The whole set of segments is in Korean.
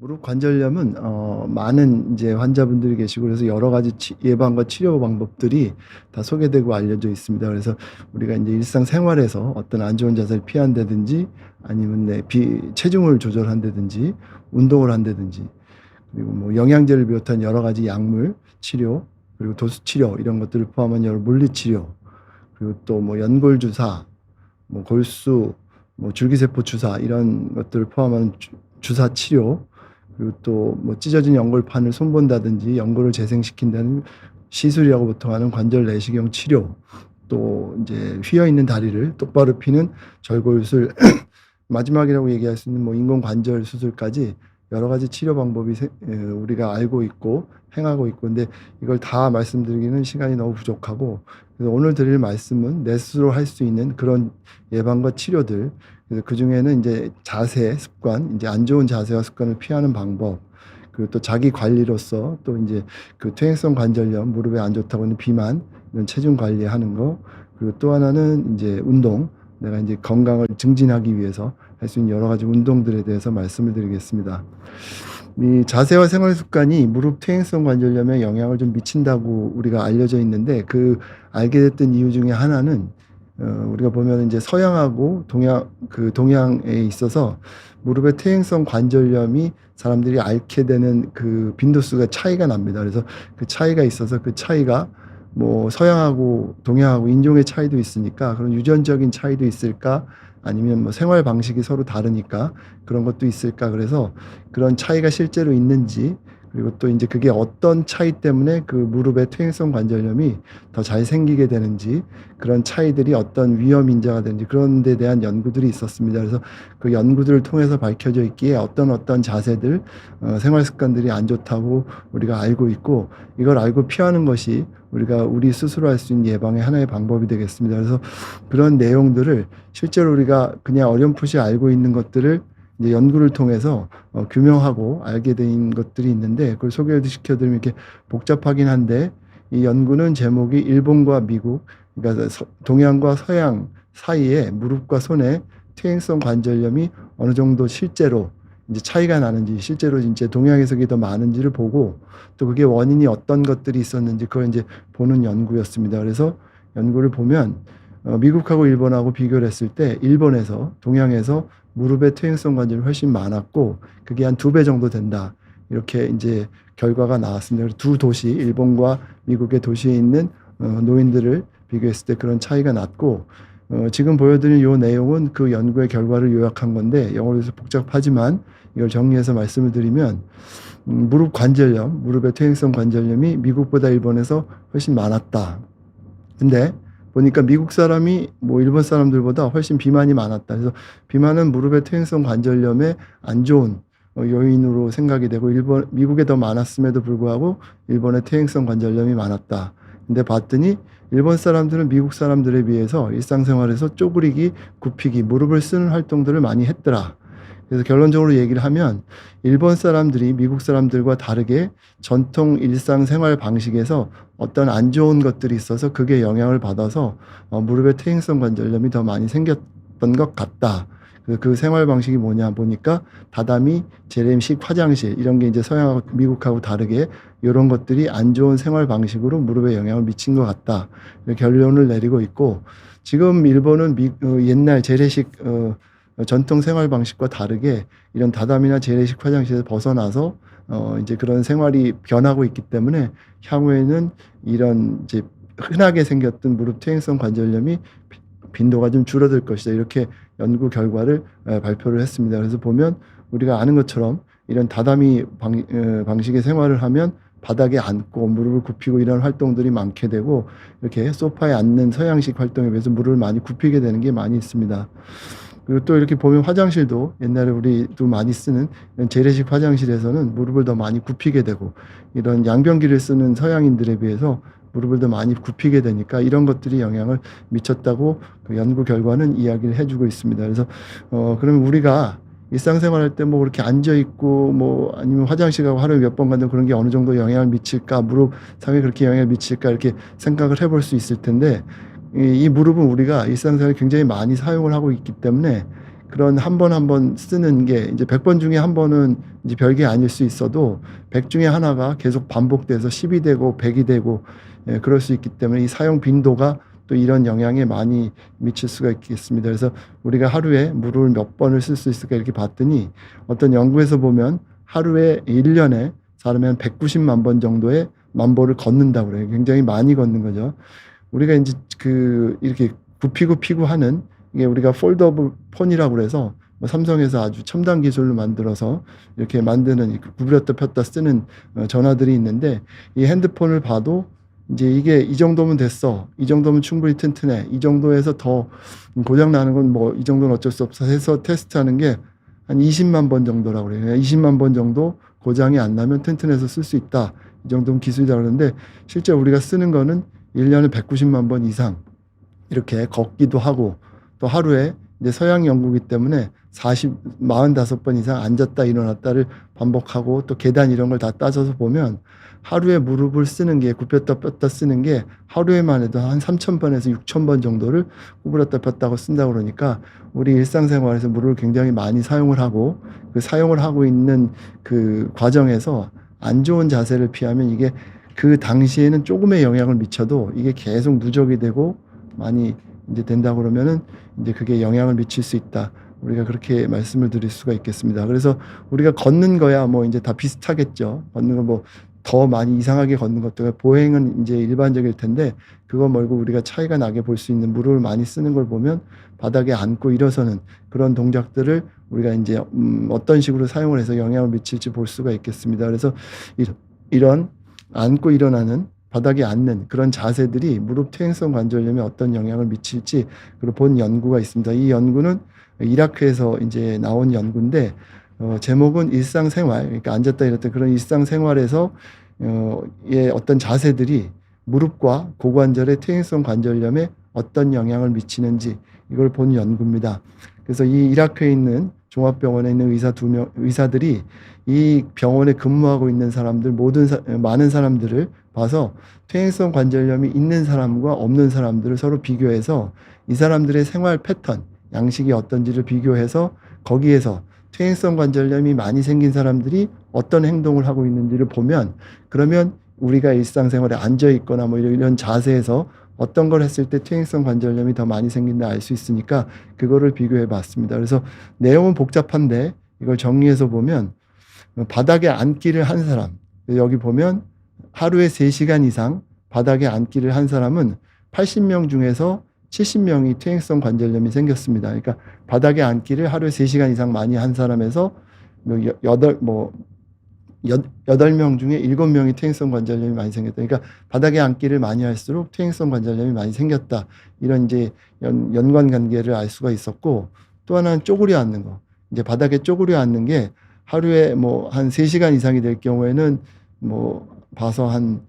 무릎 관절염은 많은 이제 환자분들이 계시고 그래서 여러 가지 예방과 치료 방법들이 다 소개되고 알려져 있습니다. 그래서 우리가 이제 일상생활에서 어떤 안 좋은 자세를 피한다든지 아니면 체중을 조절한다든지 운동을 한다든지 그리고 뭐 영양제를 비롯한 여러 가지 약물 치료 그리고 도수 치료 이런 것들을 포함한 여러 물리 치료 그리고 또 뭐 연골 주사, 뭐 골수, 뭐 줄기세포 주사 이런 것들을 포함한 주사 치료 그리고 또 뭐 찢어진 연골판을 손본다든지 연골을 재생시킨다는 시술이라고 보통 하는 관절 내시경 치료 또 이제 휘어 있는 다리를 똑바로 피는 절골술 마지막이라고 얘기할 수 있는 뭐 인공 관절 수술까지 여러 가지 치료 방법이 우리가 알고 있고 행하고 있고 근데 이걸 다 말씀드리기는 시간이 너무 부족하고 그래서 오늘 드릴 말씀은 내 스스로 할 수 있는 그런 예방과 치료들 그래서 그 중에는 이제 자세 습관 이제 안 좋은 자세와 습관을 피하는 방법 그리고 또 자기 관리로서 또 이제 그 퇴행성 관절염 무릎에 안 좋다고 하는 비만 이런 체중 관리하는 거 그리고 또 하나는 이제 운동 내가 이제 건강을 증진하기 위해서 할 수 있는 여러 가지 운동들에 대해서 말씀을 드리겠습니다. 이 자세와 생활 습관이 무릎 퇴행성 관절염에 영향을 좀 미친다고 우리가 알려져 있는데 그 알게 됐던 이유 중에 하나는 우리가 보면 이제 서양하고 동양에 있어서 무릎의 퇴행성 관절염이 사람들이 앓게 되는 그 빈도수가 차이가 납니다. 그래서 그 차이가 있어서 그 차이가 뭐 서양하고 동양하고 인종의 차이도 있으니까 그런 유전적인 차이도 있을까 아니면 뭐 생활 방식이 서로 다르니까 그런 것도 있을까 그래서 그런 차이가 실제로 있는지 그리고 또 이제 그게 어떤 차이 때문에 그 무릎의 퇴행성 관절염이 더 잘 생기게 되는지 그런 차이들이 어떤 위험 인자가 되는지 그런 데 대한 연구들이 있었습니다. 그래서 그 연구들을 통해서 밝혀져 있기에 어떤 자세들 생활 습관들이 안 좋다고 우리가 알고 있고 이걸 알고 피하는 것이 우리가 우리 스스로 할 수 있는 예방의 하나의 방법이 되겠습니다. 그래서 그런 내용들을 실제로 우리가 그냥 어렴풋이 알고 있는 것들을 이제 연구를 통해서 규명하고 알게 된 것들이 있는데 그걸 소개시켜드리면 이렇게 복잡하긴 한데 이 연구는 제목이 일본과 미국 그러니까 동양과 서양 사이에 무릎과 손의 퇴행성 관절염이 어느 정도 실제로 이제 차이가 나는지 실제로 이제 동양에서 그게 더 많은지를 보고 또 그게 원인이 어떤 것들이 있었는지 그걸 이제 보는 연구였습니다. 그래서 연구를 보면 미국하고 일본하고 비교를 했을 때 일본에서 동양에서 무릎의 퇴행성 관절이 훨씬 많았고 그게 한 2배 정도 된다. 이렇게 이제 결과가 나왔습니다. 두 도시 일본과 미국의 도시에 있는 노인들을 비교했을 때 그런 차이가 났고 지금 보여드린 이 내용은 그 연구의 결과를 요약한 건데 영어로 해서 복잡하지만 이걸 정리해서 말씀을 드리면 무릎 관절염, 무릎의 퇴행성 관절염이 미국보다 일본에서 훨씬 많았다. 근데 보니까 미국 사람이 뭐 일본 사람들보다 훨씬 비만이 많았다. 그래서 비만은 무릎의 퇴행성 관절염에 안 좋은 요인으로 생각이 되고 미국에 더 많았음에도 불구하고 일본의 퇴행성 관절염이 많았다. 근데 봤더니 일본 사람들은 미국 사람들에 비해서 일상생활에서 쪼그리기, 굽히기, 무릎을 쓰는 활동들을 많이 했더라. 그래서 결론적으로 얘기를 하면 일본 사람들이 미국 사람들과 다르게 전통 일상생활 방식에서 어떤 안 좋은 것들이 있어서 그게 영향을 받아서 무릎의 퇴행성 관절염이 더 많이 생겼던 것 같다. 그 생활 방식이 뭐냐 보니까 다다미, 재래식 화장실 이런 게 이제 서양하고 미국하고 다르게 이런 것들이 안 좋은 생활 방식으로 무릎에 영향을 미친 것 같다. 결론을 내리고 있고 지금 일본은 옛날 재래식 전통 생활 방식과 다르게 이런 다다미나 재래식 화장실에서 벗어나서 이제 그런 생활이 변하고 있기 때문에 향후에는 이런 이제 흔하게 생겼던 무릎 퇴행성 관절염이 빈도가 좀 줄어들 것이다. 이렇게 연구 결과를 발표를 했습니다. 그래서 보면 우리가 아는 것처럼 이런 다다미 방식의 생활을 하면 바닥에 앉고 무릎을 굽히고 이런 활동들이 많게 되고 이렇게 소파에 앉는 서양식 활동에 비해서 무릎을 많이 굽히게 되는 게 많이 있습니다. 그리고 또 이렇게 보면 화장실도 옛날에 우리도 많이 쓰는 이런 재래식 화장실에서는 무릎을 더 많이 굽히게 되고 이런 양변기를 쓰는 서양인들에 비해서 무릎을 더 많이 굽히게 되니까 이런 것들이 영향을 미쳤다고 그 연구 결과는 이야기를 해주고 있습니다. 그래서 그러면 우리가 일상생활 할 때 뭐 그렇게 앉아 있고 뭐 아니면 화장실 가고 하루에 몇 번 간다 그런 게 어느 정도 영향을 미칠까 무릎 상에 그렇게 영향을 미칠까 이렇게 생각을 해볼 수 있을 텐데 이 무릎은 우리가 일상생활에 굉장히 많이 사용을 하고 있기 때문에 그런 한 번 한 번 쓰는 게 이제 100번 중에 한 번은 이제 별게 아닐 수 있어도 100 중에 하나가 계속 반복돼서 10이 되고 100이 되고 예, 그럴 수 있기 때문에 이 사용 빈도가 또 이런 영향에 많이 미칠 수가 있겠습니다. 그래서 우리가 하루에 물을 몇 번을 쓸 수 있을까 이렇게 봤더니 어떤 연구에서 보면 하루에 1년에 사람이 한 190만 번 정도의 만보를 걷는다고 그래요. 굉장히 많이 걷는 거죠. 우리가 이제 이렇게 굽히고 하는 이게 우리가 폴더블 폰이라고 그래서 뭐 삼성에서 아주 첨단 기술로 만들어서 이렇게 만드는 구부렸다 폈다 쓰는 전화들이 있는데 이 핸드폰을 봐도 이제 이게 이 정도면 됐어. 이 정도면 충분히 튼튼해. 이 정도에서 더 고장 나는 건 뭐 이 정도는 어쩔 수 없어 해서 테스트하는 게 한 20만 번 정도라고 그래요. 20만 번 정도 고장이 안 나면 튼튼해서 쓸 수 있다. 이 정도면 기술이다 그러는데 실제 우리가 쓰는 거는 1년에 190만 번 이상 이렇게 걷기도 하고 또 하루에 이제 서양 연구이기 때문에 45번 이상 앉았다 일어났다를 반복하고 또 계단 이런 걸 다 따져서 보면 하루에 무릎을 쓰는 게 굽혔다 폈다 쓰는 게 하루에만 해도 한 3,000번에서 6,000번 정도를 구부렸다 폈다고 쓴다고 그러니까 우리 일상생활에서 물을 굉장히 많이 사용을 하고 그 사용을 하고 있는 그 과정에서 안 좋은 자세를 피하면 이게 그 당시에는 조금의 영향을 미쳐도 이게 계속 누적이 되고 많이 이제 된다고 그러면은 이제 그게 영향을 미칠 수 있다. 우리가 그렇게 말씀을 드릴 수가 있겠습니다. 그래서 우리가 걷는 거야 뭐 이제 다 비슷하겠죠. 걷는 거 뭐 더 많이 이상하게 걷는 것도 보행은 이제 일반적일 텐데 그거 말고 우리가 차이가 나게 볼 수 있는 무릎을 많이 쓰는 걸 보면 바닥에 앉고 일어서는 그런 동작들을 우리가 이제 어떤 식으로 사용을 해서 영향을 미칠지 볼 수가 있겠습니다. 그래서 이런 앉고 일어나는 바닥에 앉는 그런 자세들이 무릎 퇴행성 관절염에 어떤 영향을 미칠지 그걸 본 연구가 있습니다. 이 연구는 이라크에서 이제 나온 연구인데 제목은 일상생활, 그러니까 앉았다 일어났다 그런 일상생활에서 어떤 자세들이 무릎과 고관절의 퇴행성 관절염에 어떤 영향을 미치는지 이걸 본 연구입니다. 그래서 이 이라크에 있는 종합병원에 있는 의사들이 이 병원에 근무하고 있는 사람들 많은 사람들을 봐서 퇴행성 관절염이 있는 사람과 없는 사람들을 서로 비교해서 이 사람들의 생활 패턴, 양식이 어떤지를 비교해서 거기에서 퇴행성 관절염이 많이 생긴 사람들이 어떤 행동을 하고 있는지를 보면 그러면 우리가 일상생활에 앉아 있거나 뭐 이런 자세에서 어떤 걸 했을 때 퇴행성 관절염이 더 많이 생긴다 알 수 있으니까 그거를 비교해 봤습니다. 그래서 내용은 복잡한데 이걸 정리해서 보면 바닥에 앉기를 한 사람, 여기 보면 하루에 3시간 이상 바닥에 앉기를 한 사람은 80명 중에서 70명이 퇴행성 관절염이 생겼습니다. 그러니까 바닥에 앉기를 하루에 3시간 이상 많이 한 사람에서 8명 중에 7명이 퇴행성 관절염이 많이 생겼다. 그러니까 바닥에 앉기를 많이 할수록 퇴행성 관절염이 많이 생겼다. 이런 이제 연관 관계를 알 수가 있었고 또 하나는 쪼그려 앉는 거. 이제 바닥에 쪼그려 앉는 게 하루에 뭐 한 3시간 이상이 될 경우에는 뭐 봐서 한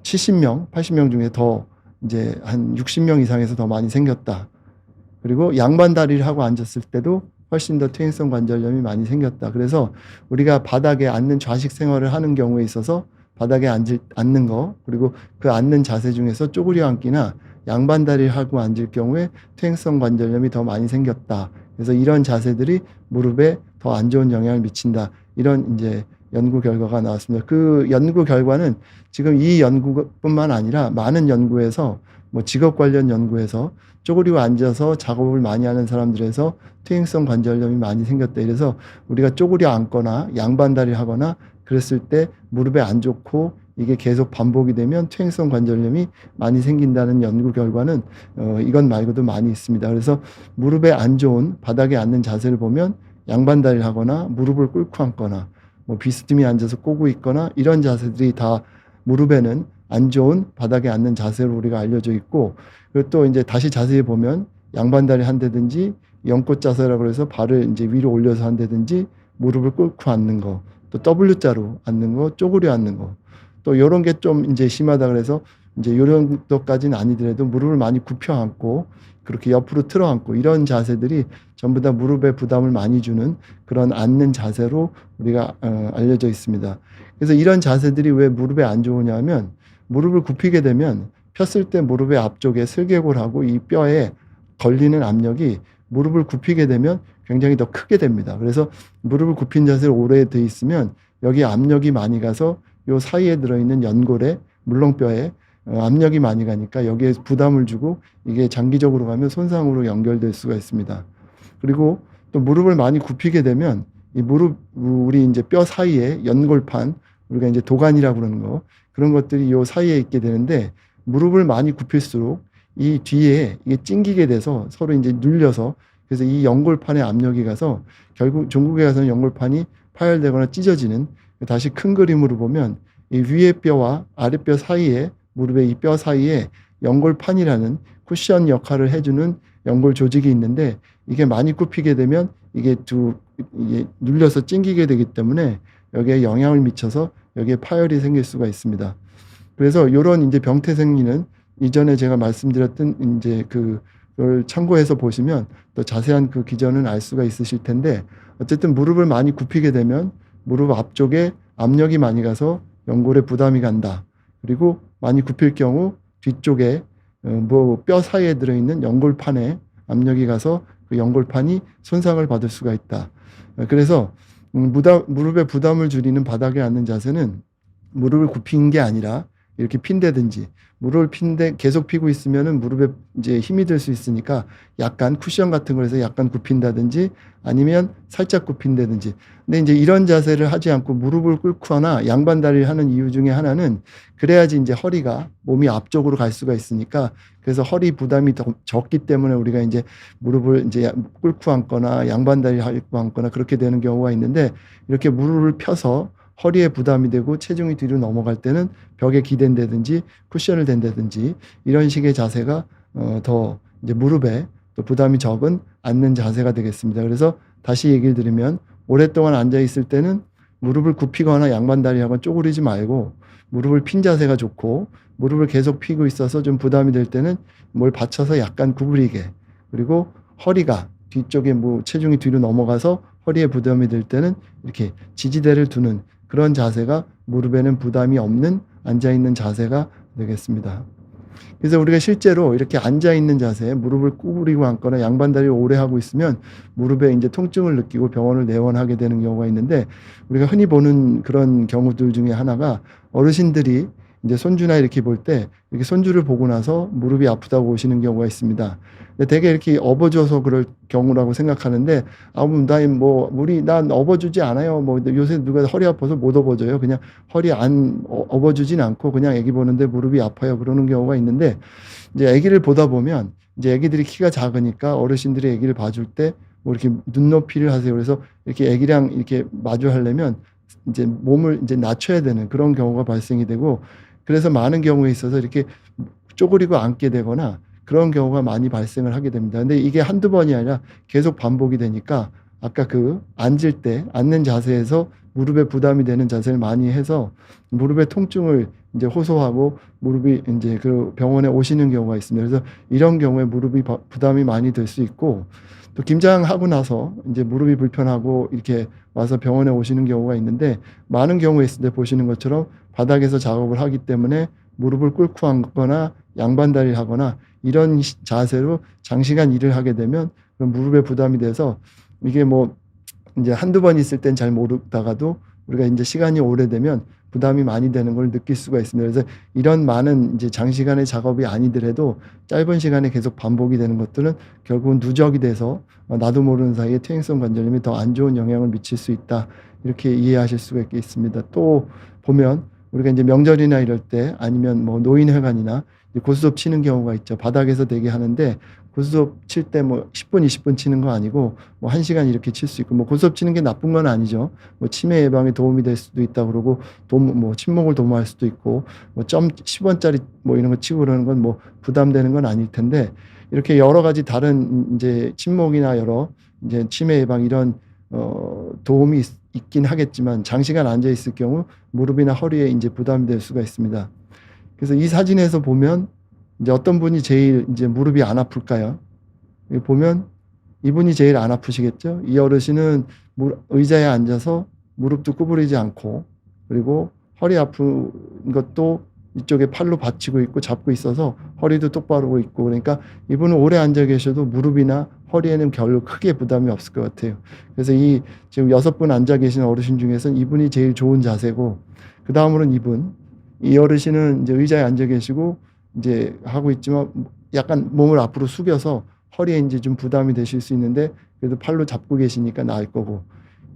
70명, 80명 중에 더 이제 한 60명 이상에서 더 많이 생겼다. 그리고 양반 다리를 하고 앉았을 때도 훨씬 더 퇴행성 관절염이 많이 생겼다. 그래서 우리가 바닥에 앉는 좌식 생활을 하는 경우에 있어서 바닥에 앉는 거 그리고 그 앉는 자세 중에서 쪼그려 앉기나 양반 다리를 하고 앉을 경우에 퇴행성 관절염이 더 많이 생겼다. 그래서 이런 자세들이 무릎에 더 안 좋은 영향을 미친다. 이런 이제 연구 결과가 나왔습니다. 그 연구 결과는 지금 이 연구뿐만 아니라 많은 연구에서 뭐 직업 관련 연구에서 쪼그리고 앉아서 작업을 많이 하는 사람들에서 퇴행성 관절염이 많이 생겼다. 이래서 우리가 쪼그려 앉거나 양반다리 하거나 그랬을 때 무릎에 안 좋고 이게 계속 반복이 되면 퇴행성 관절염이 많이 생긴다는 연구 결과는 이건 말고도 많이 있습니다. 그래서 무릎에 안 좋은 바닥에 앉는 자세를 보면 양반다리를 하거나 무릎을 꿇고 앉거나 뭐 비스듬히 앉아서 꼬고 있거나 이런 자세들이 다 무릎에는 안 좋은 바닥에 앉는 자세로 우리가 알려져 있고 그리고 또 이제 다시 자세히 보면 양반다리 한다든지 연꽃 자세라고 해서 발을 이제 위로 올려서 한다든지 무릎을 꿇고 앉는 거, 또 W자로 앉는 거, 쪼그려 앉는 거, 또 이런 게 좀 이제 심하다 그래서 이제 이런 것까지는 아니더라도 무릎을 많이 굽혀 앉고 그렇게 옆으로 틀어 앉고 이런 자세들이 전부 다 무릎에 부담을 많이 주는 그런 앉는 자세로 우리가 알려져 있습니다. 그래서 이런 자세들이 왜 무릎에 안 좋으냐 하면 무릎을 굽히게 되면 폈을 때 무릎의 앞쪽에 슬개골하고 이 뼈에 걸리는 압력이 무릎을 굽히게 되면 굉장히 더 크게 됩니다. 그래서 무릎을 굽힌 자세로 오래 돼 있으면 여기 압력이 많이 가서 요 사이에 들어있는 연골에 물렁뼈에 압력이 많이 가니까 여기에 부담을 주고 이게 장기적으로 가면 손상으로 연결될 수가 있습니다. 그리고 또 무릎을 많이 굽히게 되면 이 무릎 우리 이제 뼈 사이에 연골판 우리가 이제 도관이라고 그러는 거 그런 것들이 요 사이에 있게 되는데 무릎을 많이 굽힐수록 이 뒤에 이게 찡기게 돼서 서로 이제 눌려서 그래서 이 연골판에 압력이 가서 결국 종국에 가서는 연골판이 파열되거나 찢어지는 다시 큰 그림으로 보면 이 위에 뼈와 아래 뼈 사이에 무릎의 이 뼈 사이에 연골판이라는 쿠션 역할을 해주는 연골 조직이 있는데 이게 많이 굽히게 되면 이게 눌려서 찡기게 되기 때문에 여기에 영향을 미쳐서 여기에 파열이 생길 수가 있습니다. 그래서 이런 이제 병태 생리는 이전에 제가 말씀드렸던 이제 그걸 참고해서 보시면 또 자세한 그 기전은 알 수가 있으실 텐데 어쨌든 무릎을 많이 굽히게 되면 무릎 앞쪽에 압력이 많이 가서 연골에 부담이 간다. 그리고 많이 굽힐 경우 뒤쪽에 뭐 뼈 사이에 들어있는 연골판에 압력이 가서 그 연골판이 손상을 받을 수가 있다. 그래서 무릎에 부담을 줄이는 바닥에 앉는 자세는 무릎을 굽힌 게 아니라 이렇게 핀다든지 무릎을 핀데 계속 피고 있으면은 무릎에 이제 힘이 들 수 있으니까 약간 쿠션 같은 걸 해서 약간 굽힌다든지 아니면 살짝 굽힌다든지. 근데 이제 이런 자세를 하지 않고 무릎을 꿇거나 양반 다리를 하는 이유 중에 하나는 그래야지 이제 허리가 몸이 앞쪽으로 갈 수가 있으니까 그래서 허리 부담이 더 적기 때문에 우리가 이제 무릎을 이제 꿇고 앉거나 양반 다리를 하고 앉거나 그렇게 되는 경우가 있는데 이렇게 무릎을 펴서 허리에 부담이 되고 체중이 뒤로 넘어갈 때는 벽에 기댄다든지 쿠션을 댄다든지 이런 식의 자세가 더 이제 무릎에 또 부담이 적은 앉는 자세가 되겠습니다. 그래서 다시 얘기를 드리면 오랫동안 앉아 있을 때는 무릎을 굽히거나 양반다리하고 쪼그리지 말고 무릎을 핀 자세가 좋고 무릎을 계속 펴고 있어서 좀 부담이 될 때는 뭘 받쳐서 약간 구부리게 그리고 허리가 뒤쪽에 뭐 체중이 뒤로 넘어가서 허리에 부담이 될 때는 이렇게 지지대를 두는 그런 자세가 무릎에는 부담이 없는 앉아있는 자세가 되겠습니다. 그래서 우리가 실제로 이렇게 앉아있는 자세, 무릎을 구부리고 앉거나 양반다리를 오래 하고 있으면 무릎에 이제 통증을 느끼고 병원을 내원하게 되는 경우가 있는데 우리가 흔히 보는 그런 경우들 중에 하나가 어르신들이 이제 손주나 이렇게 볼 때 이렇게 손주를 보고 나서 무릎이 아프다고 오시는 경우가 있습니다. 근데 되게 이렇게 업어줘서 그럴 경우라고 생각하는데 난 업어주지 않아요. 뭐 요새 누가 허리 아파서 못 업어줘요. 그냥 허리 안 업어주진 않고 그냥 아기 보는데 무릎이 아파요. 그러는 경우가 있는데 이제 아기를 보다 보면 이제 아기들이 키가 작으니까 어르신들이 아기를 봐줄 때 뭐 이렇게 눈높이를 하세요. 그래서 이렇게 아기랑 이렇게 마주하려면 이제 몸을 이제 낮춰야 되는 그런 경우가 발생이 되고 그래서 많은 경우에 있어서 이렇게 쪼그리고 앉게 되거나 그런 경우가 많이 발생을 하게 됩니다. 근데 이게 한두 번이 아니라 계속 반복이 되니까 아까 앉을 때 앉는 자세에서 무릎에 부담이 되는 자세를 많이 해서 무릎의 통증을 이제 호소하고 무릎이 이제 그 병원에 오시는 경우가 있습니다. 그래서 이런 경우에 무릎이 부담이 많이 될 수 있고 또 김장하고 나서 이제 무릎이 불편하고 이렇게 와서 병원에 오시는 경우가 있는데 많은 경우에 있을 때 보시는 것처럼 바닥에서 작업을 하기 때문에 무릎을 꿇고 앉거나 양반다리를 하거나 이런 자세로 장시간 일을 하게 되면 그럼 무릎에 부담이 돼서 이게 뭐 이제 한두 번 있을 땐 잘 모르다가도 우리가 이제 시간이 오래되면 부담이 많이 되는 걸 느낄 수가 있습니다. 그래서 이런 많은 이제 장시간의 작업이 아니더라도 짧은 시간에 계속 반복이 되는 것들은 결국은 누적이 돼서 나도 모르는 사이에 퇴행성 관절염이 더 안 좋은 영향을 미칠 수 있다. 이렇게 이해하실 수가 있습니다. 또 보면 우리가 이제 명절이나 이럴 때 아니면 뭐 노인회관이나 고스톱 치는 경우가 있죠. 바닥에서 되게 하는데 고스톱 칠 때 뭐 10분, 20분 치는 거 아니고 뭐 1시간 이렇게 칠 수 있고 뭐 고스톱 치는 게 나쁜 건 아니죠. 뭐 치매 예방에 도움이 될 수도 있다 그러고 뭐 침목을 도모할 수도 있고 뭐 10원짜리 뭐 이런 거 치고 그러는 건 뭐 부담되는 건 아닐 텐데 이렇게 여러 가지 다른 이제 침목이나 여러 이제 치매 예방 이런 도움이 있긴 하겠지만 장시간 앉아 있을 경우 무릎이나 허리에 이제 부담이 될 수가 있습니다. 그래서 이 사진에서 보면 이제 어떤 분이 제일 이제 무릎이 안 아플까요? 여기 보면 이분이 제일 안 아프시겠죠? 이 어르신은 의자에 앉아서 무릎도 구부리지 않고 그리고 허리 아픈 것도 이쪽에 팔로 받치고 있고 잡고 있어서 허리도 똑바로 있고 그러니까 이분은 오래 앉아 계셔도 무릎이나 허리에는 별로 크게 부담이 없을 것 같아요. 그래서 이 지금 6분 앉아 계신 어르신 중에서는 이분이 제일 좋은 자세고, 그 다음으로는 이 어르신은 이제 의자에 앉아 계시고 이제 하고 있지만 약간 몸을 앞으로 숙여서 허리에 이제 좀 부담이 되실 수 있는데, 그래도 팔로 잡고 계시니까 나을 거고,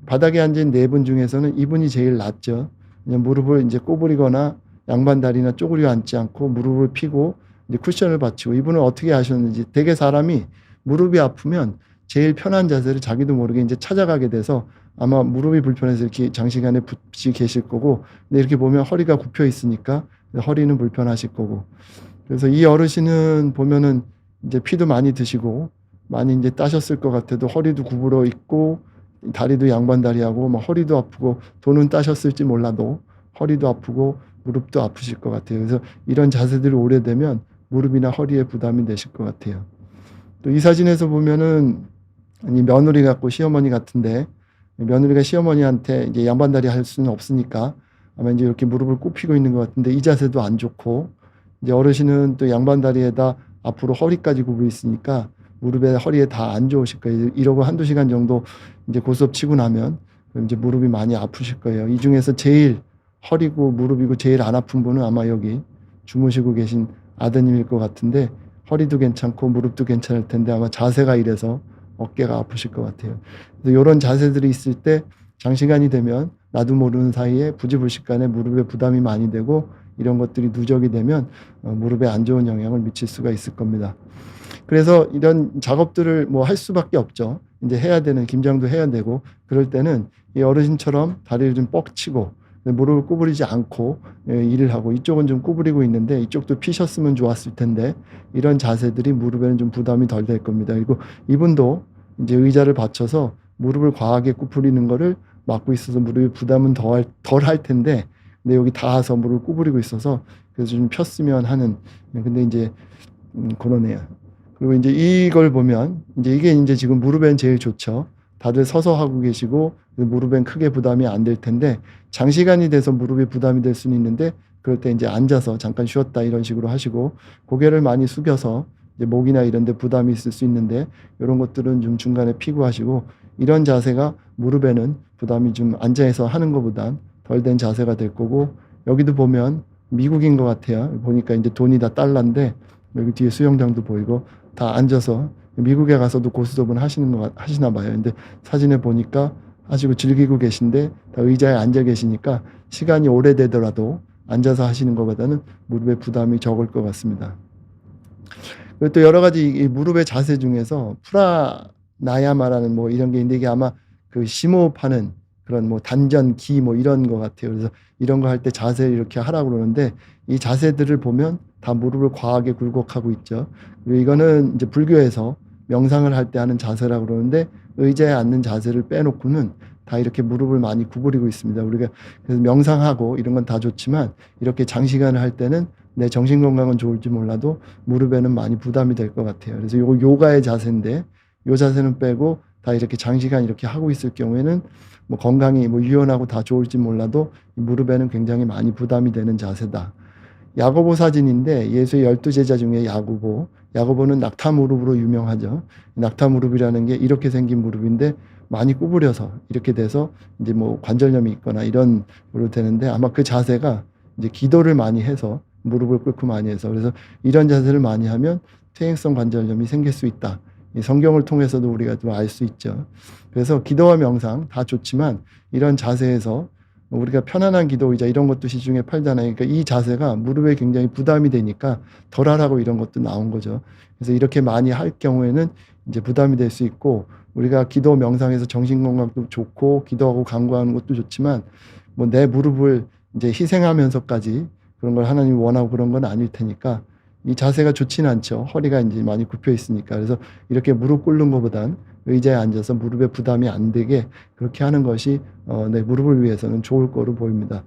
바닥에 앉은 4분 중에서는 이분이 제일 낫죠. 그냥 무릎을 이제 꼬부리거나 양반다리나 쪼그려 앉지 않고 무릎을 펴고 이제 쿠션을 받치고, 이분은 어떻게 하셨는지, 대개 사람이 무릎이 아프면 제일 편한 자세를 자기도 모르게 이제 찾아가게 돼서 아마 무릎이 불편해서 이렇게 장시간에 붙이 계실 거고, 근데 이렇게 보면 허리가 굽혀 있으니까 허리는 불편하실 거고. 그래서 이 어르신은 보면은 이제 피도 많이 드시고 많이 이제 따셨을 것 같아도 허리도 구부러 있고 다리도 양반다리하고 막 허리도 아프고, 돈은 따셨을지 몰라도 허리도 아프고 무릎도 아프실 것 같아요. 그래서 이런 자세들이 오래되면 무릎이나 허리에 부담이 되실 것 같아요. 또 이 사진에서 보면은 이 며느리 같고 시어머니 같은데, 며느리가 시어머니한테 이제 양반다리 할 수는 없으니까 아마 이제 이렇게 무릎을 굽히고 있는 것 같은데, 이 자세도 안 좋고, 이제 어르신은 또 양반다리에다 앞으로 허리까지 구부려 있으니까 무릎에 허리에 다 안 좋으실 거예요. 이러고 한두 시간 정도 이제 고스톱 치고 나면 그럼 이제 무릎이 많이 아프실 거예요. 이 중에서 제일 허리고 무릎이고 제일 안 아픈 분은 아마 여기 주무시고 계신 아드님일 것 같은데, 허리도 괜찮고 무릎도 괜찮을 텐데 아마 자세가 이래서 어깨가 아프실 것 같아요. 그래서 이런 자세들이 있을 때 장시간이 되면 나도 모르는 사이에 부지불식간에 무릎에 부담이 많이 되고, 이런 것들이 누적이 되면 무릎에 안 좋은 영향을 미칠 수가 있을 겁니다. 그래서 이런 작업들을 뭐 할 수밖에 없죠. 이제 해야 되는, 김장도 해야 되고, 그럴 때는 이 어르신처럼 다리를 좀 뻑치고 무릎을 구부리지 않고 일을 하고, 이쪽은 좀 구부리고 있는데 이쪽도 피셨으면 좋았을 텐데, 이런 자세들이 무릎에는 좀 부담이 덜 될 겁니다. 그리고 이분도 이제 의자를 받쳐서 무릎을 과하게 구부리는 거를 막고 있어서 무릎이 부담은 덜 할 텐데, 근데 여기 닿아서 무릎을 구부리고 있어서 그래서 좀 폈으면 하는, 근데 이제 그러네요. 그리고 이제 이걸 보면 이제 이게 이제 지금 무릎엔 제일 좋죠. 다들 서서 하고 계시고 무릎엔 크게 부담이 안 될 텐데, 장시간이 돼서 무릎이 부담이 될 수는 있는데, 그럴 때 이제 앉아서 잠깐 쉬었다 이런 식으로 하시고, 고개를 많이 숙여서 이제 목이나 이런 데 부담이 있을 수 있는데 이런 것들은 좀 중간에 피고 하시고, 이런 자세가 무릎에는 부담이 좀 앉아서 하는 것보단 덜 된 자세가 될 거고, 여기도 보면 미국인 것 같아요. 보니까 이제 돈이 다 달러인데 여기 뒤에 수영장도 보이고 다 앉아서, 미국에 가서도 고스톱은 하시나 봐요. 근데 사진에 보니까 하시고 즐기고 계신데 다 의자에 앉아 계시니까 시간이 오래되더라도 앉아서 하시는 것보다는 무릎에 부담이 적을 것 같습니다. 그리고 또 여러 가지 이 무릎의 자세 중에서 프라나야마라는 뭐 이런 게 있는데, 이게 아마 그 심호흡하는 그런 뭐 단전, 기 뭐 이런 것 같아요. 그래서 이런 거 할 때 자세를 이렇게 하라고 그러는데, 이 자세들을 보면 다 무릎을 과하게 굴곡하고 있죠. 그리고 이거는 이제 불교에서 명상을 할 때 하는 자세라고 그러는데, 의자에 앉는 자세를 빼놓고는 다 이렇게 무릎을 많이 구부리고 있습니다. 우리가 그래서 명상하고 이런 건 다 좋지만 이렇게 장시간을 할 때는 내 정신 건강은 좋을지 몰라도 무릎에는 많이 부담이 될 것 같아요. 그래서 요거 요가의 자세인데, 요 자세는 빼고 다 이렇게 장시간 이렇게 하고 있을 경우에는 뭐 건강이 뭐 유연하고 다 좋을지 몰라도 무릎에는 굉장히 많이 부담이 되는 자세다. 야고보 사진인데, 예수의 12제자 중에 야고보는 낙타 무릎으로 유명하죠. 낙타 무릎이라는 게 이렇게 생긴 무릎인데 많이 구부려서 이렇게 돼서 이제 뭐 관절염이 있거나 이런 으로 되는데, 아마 그 자세가 이제 기도를 많이 해서 무릎을 꿇고 많이 해서, 그래서 이런 자세를 많이 하면 퇴행성 관절염이 생길 수 있다. 이 성경을 통해서도 우리가 좀 알 수 있죠. 그래서 기도와 명상 다 좋지만 이런 자세에서 우리가 편안한 기도 의자 이런 것도 시중에 팔잖아요. 그러니까 이 자세가 무릎에 굉장히 부담이 되니까 덜 하라고 이런 것도 나온 거죠. 그래서 이렇게 많이 할 경우에는 이제 부담이 될 수 있고, 우리가 기도 명상에서 정신 건강도 좋고 기도하고 간구하는 것도 좋지만 뭐 내 무릎을 이제 희생하면서까지 그런 걸 하나님이 원하고 그런 건 아닐 테니까 이 자세가 좋지는 않죠. 허리가 이제 많이 굽혀 있으니까. 그래서 이렇게 무릎 꿇는 것보단 의자에 앉아서 무릎에 부담이 안 되게 그렇게 하는 것이 내 무릎을 위해서는 좋을 거로 보입니다.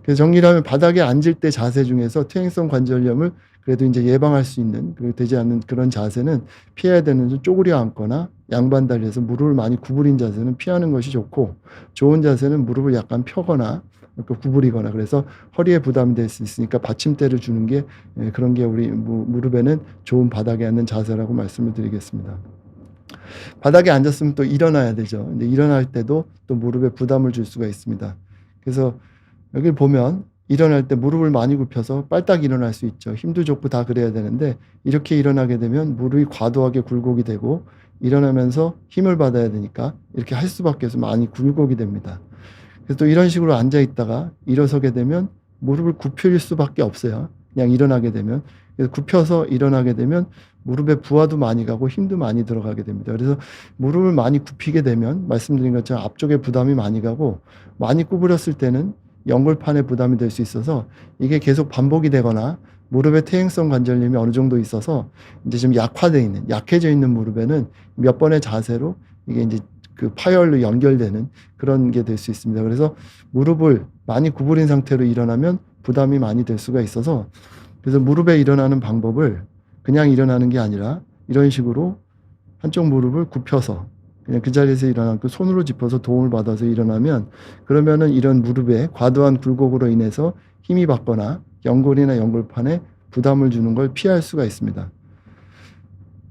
그래서 정리를 하면 바닥에 앉을 때 자세 중에서 퇴행성 관절염을 그래도 이제 예방할 수 있는, 그리고 되지 않는 그런 자세는 피해야 되는, 쪼그려 앉거나 양반다리에서 무릎을 많이 구부린 자세는 피하는 것이 좋고, 좋은 자세는 무릎을 약간 펴거나 구부리거나, 그래서 허리에 부담이 될 수 있으니까 받침대를 주는 게, 그런 게 우리 무릎에는 좋은 바닥에 앉는 자세라고 말씀을 드리겠습니다. 바닥에 앉았으면 또 일어나야 되죠. 근데 일어날 때도 또 무릎에 부담을 줄 수가 있습니다. 그래서 여기 보면 일어날 때 무릎을 많이 굽혀서 빨딱 일어날 수 있죠. 힘도 좋고 다 그래야 되는데 이렇게 일어나게 되면 무릎이 과도하게 굴곡이 되고 일어나면서 힘을 받아야 되니까 이렇게 할 수밖에 없어서 많이 굴곡이 됩니다. 그래서 또 이런 식으로 앉아 있다가 일어서게 되면 무릎을 굽힐 수밖에 없어요. 그냥 일어나게 되면. 그래서 굽혀서 일어나게 되면 무릎에 부하도 많이 가고 힘도 많이 들어가게 됩니다. 그래서 무릎을 많이 굽히게 되면 말씀드린 것처럼 앞쪽에 부담이 많이 가고 많이 구부렸을 때는 연골판에 부담이 될 수 있어서 이게 계속 반복이 되거나 무릎의 퇴행성 관절염이 어느 정도 있어서 이제 좀 약해져 있는 무릎에는 몇 번의 자세로 이게 이제 그 파열로 연결되는 그런 게 될 수 있습니다. 그래서 무릎을 많이 구부린 상태로 일어나면 부담이 많이 될 수가 있어서 그래서 무릎에 일어나는 방법을 그냥 일어나는 게 아니라 이런 식으로 한쪽 무릎을 굽혀서 그냥 그 자리에서 일어나고 손으로 짚어서 도움을 받아서 일어나면 그러면은 이런 무릎에 과도한 굴곡으로 인해서 힘이 받거나 연골이나 연골판에 부담을 주는 걸 피할 수가 있습니다.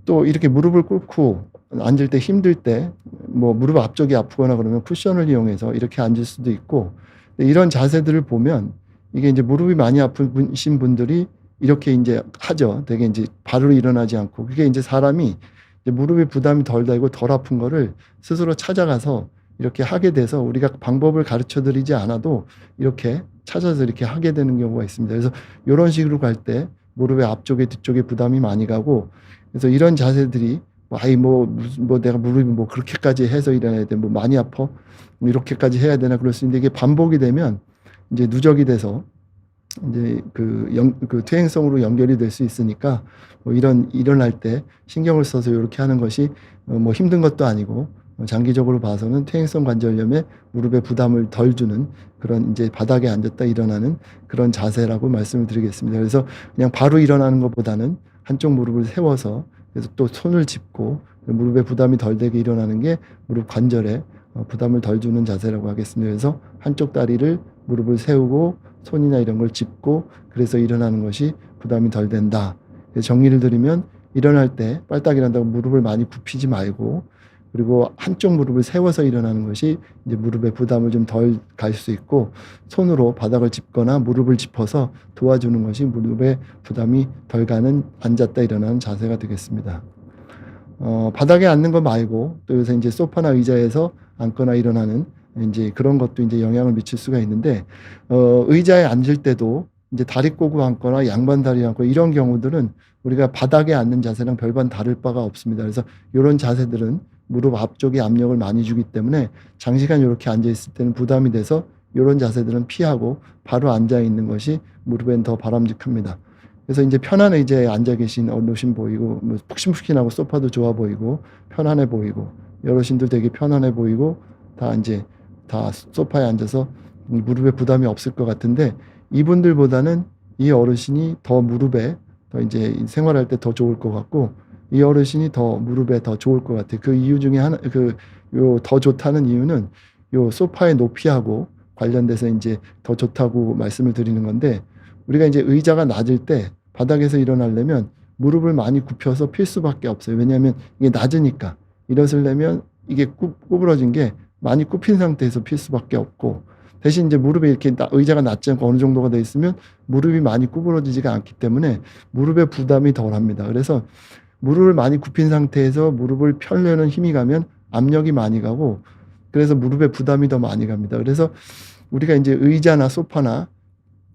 또 이렇게 무릎을 꿇고 앉을 때 힘들 때 뭐 무릎 앞쪽이 아프거나 그러면 쿠션을 이용해서 이렇게 앉을 수도 있고 이런 자세들을 보면 이게 이제 무릎이 많이 아프신 분들이 이렇게 이제 하죠. 되게 이제 바로 일어나지 않고 그게 이제 사람이 이제 무릎에 부담이 덜 되고 덜 아픈 거를 스스로 찾아가서 이렇게 하게 돼서 우리가 방법을 가르쳐 드리지 않아도 이렇게 찾아서 이렇게 하게 되는 경우가 있습니다. 그래서 요런 식으로 갈 때 무릎의 앞쪽에 뒤쪽에 부담이 많이 가고 그래서 이런 자세들이 내가 무릎이 뭐 그렇게까지 해서 일어나야 돼. 뭐 많이 아파? 뭐 이렇게까지 해야 되나 그럴 수 있는데 이게 반복이 되면 이제 누적이 돼서 이제 그 퇴행성으로 연결이 될 수 있으니까 뭐 일어날 때 신경을 써서 이렇게 하는 것이 뭐 힘든 것도 아니고 장기적으로 봐서는 퇴행성 관절염에 무릎에 부담을 덜 주는 그런 이제 바닥에 앉았다 일어나는 그런 자세라고 말씀을 드리겠습니다. 그래서 그냥 바로 일어나는 것보다는 한쪽 무릎을 세워서 그래서 또 손을 짚고 무릎에 부담이 덜 되게 일어나는 게 무릎 관절에 부담을 덜 주는 자세라고 하겠습니다. 그래서 한쪽 다리를 무릎을 세우고 손이나 이런 걸 짚고 그래서 일어나는 것이 부담이 덜 된다. 정리를 드리면 일어날 때 빨딱 일어난다고 무릎을 많이 굽히지 말고 그리고 한쪽 무릎을 세워서 일어나는 것이 이제 무릎에 부담을 좀 덜 갈 수 있고 손으로 바닥을 짚거나 무릎을 짚어서 도와주는 것이 무릎에 부담이 덜 가는 앉았다 일어나는 자세가 되겠습니다. 바닥에 앉는 거 말고 또 요새 이제 소파나 의자에서 앉거나 일어나는 이제 그런 것도 이제 영향을 미칠 수가 있는데 의자에 앉을 때도 이제 다리 꼬고 앉거나 양반 다리 앉고 이런 경우들은 우리가 바닥에 앉는 자세랑 별반 다를 바가 없습니다. 그래서 이런 자세들은 무릎 앞쪽에 압력을 많이 주기 때문에 장시간 이렇게 앉아 있을 때는 부담이 돼서 이런 자세들은 피하고 바로 앉아 있는 것이 무릎엔 더 바람직합니다. 그래서 이제 편한 의자에 앉아 계신 어르신 보이고 뭐 푹신푹신하고 소파도 좋아 보이고 편안해 보이고 어르신들 되게 편안해 보이고 다 이제 다 소파에 앉아서 무릎에 부담이 없을 것 같은데 이분들보다는 이 어르신이 더 무릎에 더 이제 생활할 때 더 좋을 것 같고 이 어르신이 더 무릎에 더 좋을 것 같아요. 그 이유 중에 하나, 요 더 좋다는 이유는 요 소파의 높이하고 관련돼서 이제 더 좋다고 말씀을 드리는 건데 우리가 이제 의자가 낮을 때 바닥에서 일어나려면 무릎을 많이 굽혀서 필 수밖에 없어요. 왜냐하면 이게 낮으니까 일어서려면 이게 구부러진 게 많이 굽힌 상태에서 필 수밖에 없고 대신 이제 무릎에 이렇게 의자가 낮지 않고 어느 정도가 돼 있으면 무릎이 많이 구부러지지가 않기 때문에 무릎에 부담이 덜합니다. 그래서 무릎을 많이 굽힌 상태에서 무릎을 펴려는 힘이 가면 압력이 많이 가고 그래서 무릎에 부담이 더 많이 갑니다. 그래서 우리가 이제 의자나 소파나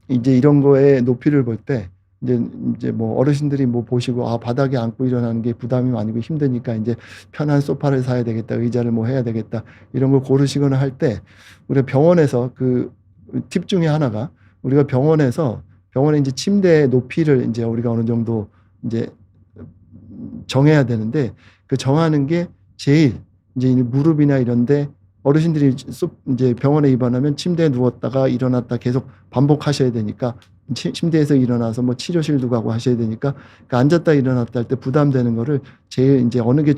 이제 이런 거에 높이를 볼 때 이제 뭐 어르신들이 뭐 보시고 바닥에 앉고 일어나는 게 부담이 많이 고 힘드니까 이제 편한 소파를 사야 되겠다, 의자를 뭐 해야 되겠다 이런 걸 고르시거나 할 때 우리가 병원에서 그 팁 중에 하나가 우리가 병원에 이제 침대의 높이를 이제 우리가 어느 정도 이제 정해야 되는데 그 정하는 게 제일 이제 무릎이나 이런데 어르신들이 이제 병원에 입원하면 침대에 누웠다가 일어났다 계속 반복하셔야 되니까 침대에서 일어나서 뭐 치료실도 가고 하셔야 되니까 그러니까 앉았다 일어났다 할 때 부담되는 거를 제일 이제 어느 게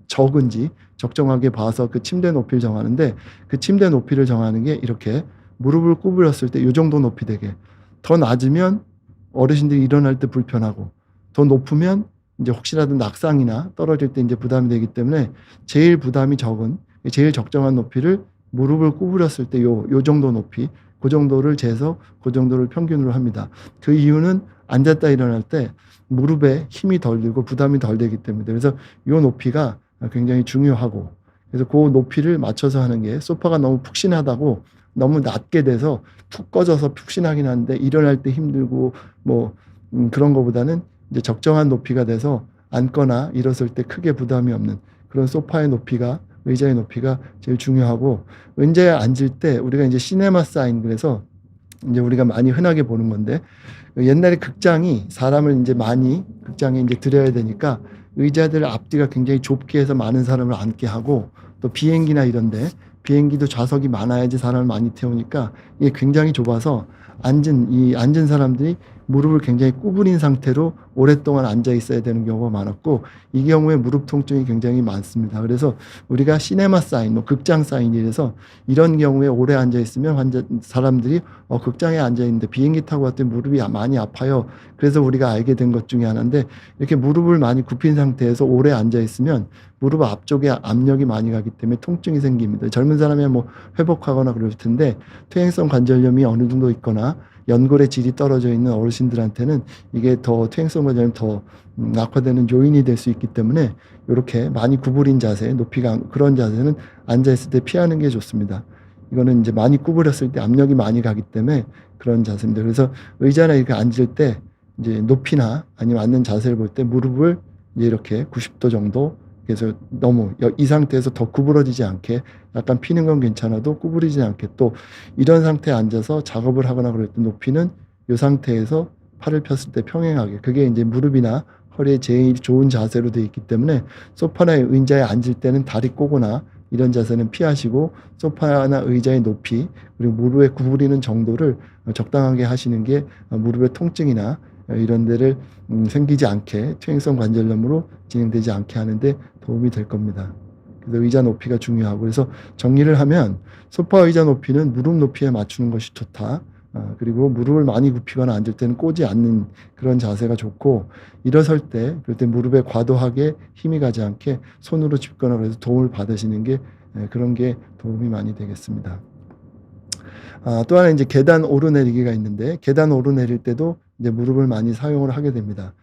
적은지 적정하게 봐서 그 침대 높이를 정하는데 그 침대 높이를 정하는 게 이렇게 무릎을 구부렸을 때 이 정도 높이 되게 더 낮으면 어르신들이 일어날 때 불편하고 더 높으면 이제 혹시라도 낙상이나 떨어질 때 이제 부담이 되기 때문에 제일 부담이 적은, 제일 적정한 높이를 무릎을 구부렸을 때 요 정도 높이, 그 정도를 재서 그 정도를 평균으로 합니다. 그 이유는 앉았다 일어날 때 무릎에 힘이 덜 들고 부담이 덜 되기 때문에. 그래서 요 높이가 굉장히 중요하고, 그래서 그 높이를 맞춰서 하는 게, 소파가 너무 푹신하다고 너무 낮게 돼서 푹 꺼져서 푹신하긴 한데 일어날 때 힘들고 뭐 그런 거보다는 이제 적정한 높이가 돼서 앉거나 일었을 때 크게 부담이 없는 그런 소파의 높이가, 의자의 높이가 제일 중요하고, 의자에 앉을 때 우리가 이제 시네마 사인, 그래서 이제 우리가 많이 흔하게 보는 건데, 옛날에 극장이 사람을 이제 많이 극장에 이제 들여야 되니까 의자들 앞뒤가 굉장히 좁게 해서 많은 사람을 앉게 하고, 또 비행기나 이런데 비행기도 좌석이 많아야지 사람을 많이 태우니까 이게 굉장히 좁아서 앉은 사람들이 무릎을 굉장히 구부린 상태로 오랫동안 앉아 있어야 되는 경우가 많았고, 이 경우에 무릎 통증이 굉장히 많습니다. 그래서 우리가 시네마 사인, 뭐 극장 사인이라서 이런 경우에 오래 앉아 있으면 사람들이 극장에 앉아 있는데 비행기 타고 왔더니 무릎이 많이 아파요. 그래서 우리가 알게 된 것 중에 하나인데, 이렇게 무릎을 많이 굽힌 상태에서 오래 앉아 있으면 무릎 앞쪽에 압력이 많이 가기 때문에 통증이 생깁니다. 젊은 사람이야 뭐 회복하거나 그럴 텐데, 퇴행성 관절염이 어느 정도 있거나 연골의 질이 떨어져 있는 어르신들한테는 이게 더 퇴행성 관절염이 더 악화되는 요인이 될 수 있기 때문에, 이렇게 많이 구부린 자세, 높이가 그런 자세는 앉아 있을 때 피하는 게 좋습니다. 이거는 이제 많이 구부렸을 때 압력이 많이 가기 때문에 그런 자세입니다. 그래서 의자나 이렇게 앉을 때 이제 높이나 아니면 앉는 자세를 볼 때 무릎을 이제 이렇게 90도 정도, 그래서 너무 이 상태에서 더 구부러지지 않게, 약간 피는 건 괜찮아도 구부리지 않게, 또 이런 상태에 앉아서 작업을 하거나 그럴 때 높이는 이 상태에서 팔을 폈을 때 평행하게, 그게 이제 무릎이나 허리에 제일 좋은 자세로 되어 있기 때문에 소파나 의자에 앉을 때는 다리 꼬거나 이런 자세는 피하시고, 소파나 의자의 높이 그리고 무릎에 구부리는 정도를 적당하게 하시는 게 무릎의 통증이나 이런 데를 생기지 않게, 퇴행성 관절염으로 진행되지 않게 하는데 도움이 될 겁니다. 그래서 의자 높이가 중요하고, 그래서 정리를 하면 소파 의자 높이는 무릎 높이에 맞추는 것이 좋다. 그리고 무릎을 많이 굽히거나 앉을 때는 꼬지 않는 그런 자세가 좋고, 일어설 때 그럴 때 무릎에 과도하게 힘이 가지 않게 손으로 짚거나 그래서 도움을 받으시는 게, 그런 게 도움이 많이 되겠습니다. 또 하나 이제 계단 오르내리기가 있는데, 계단 오르내릴 때도 이제 무릎을 많이 사용을 하게 됩니다.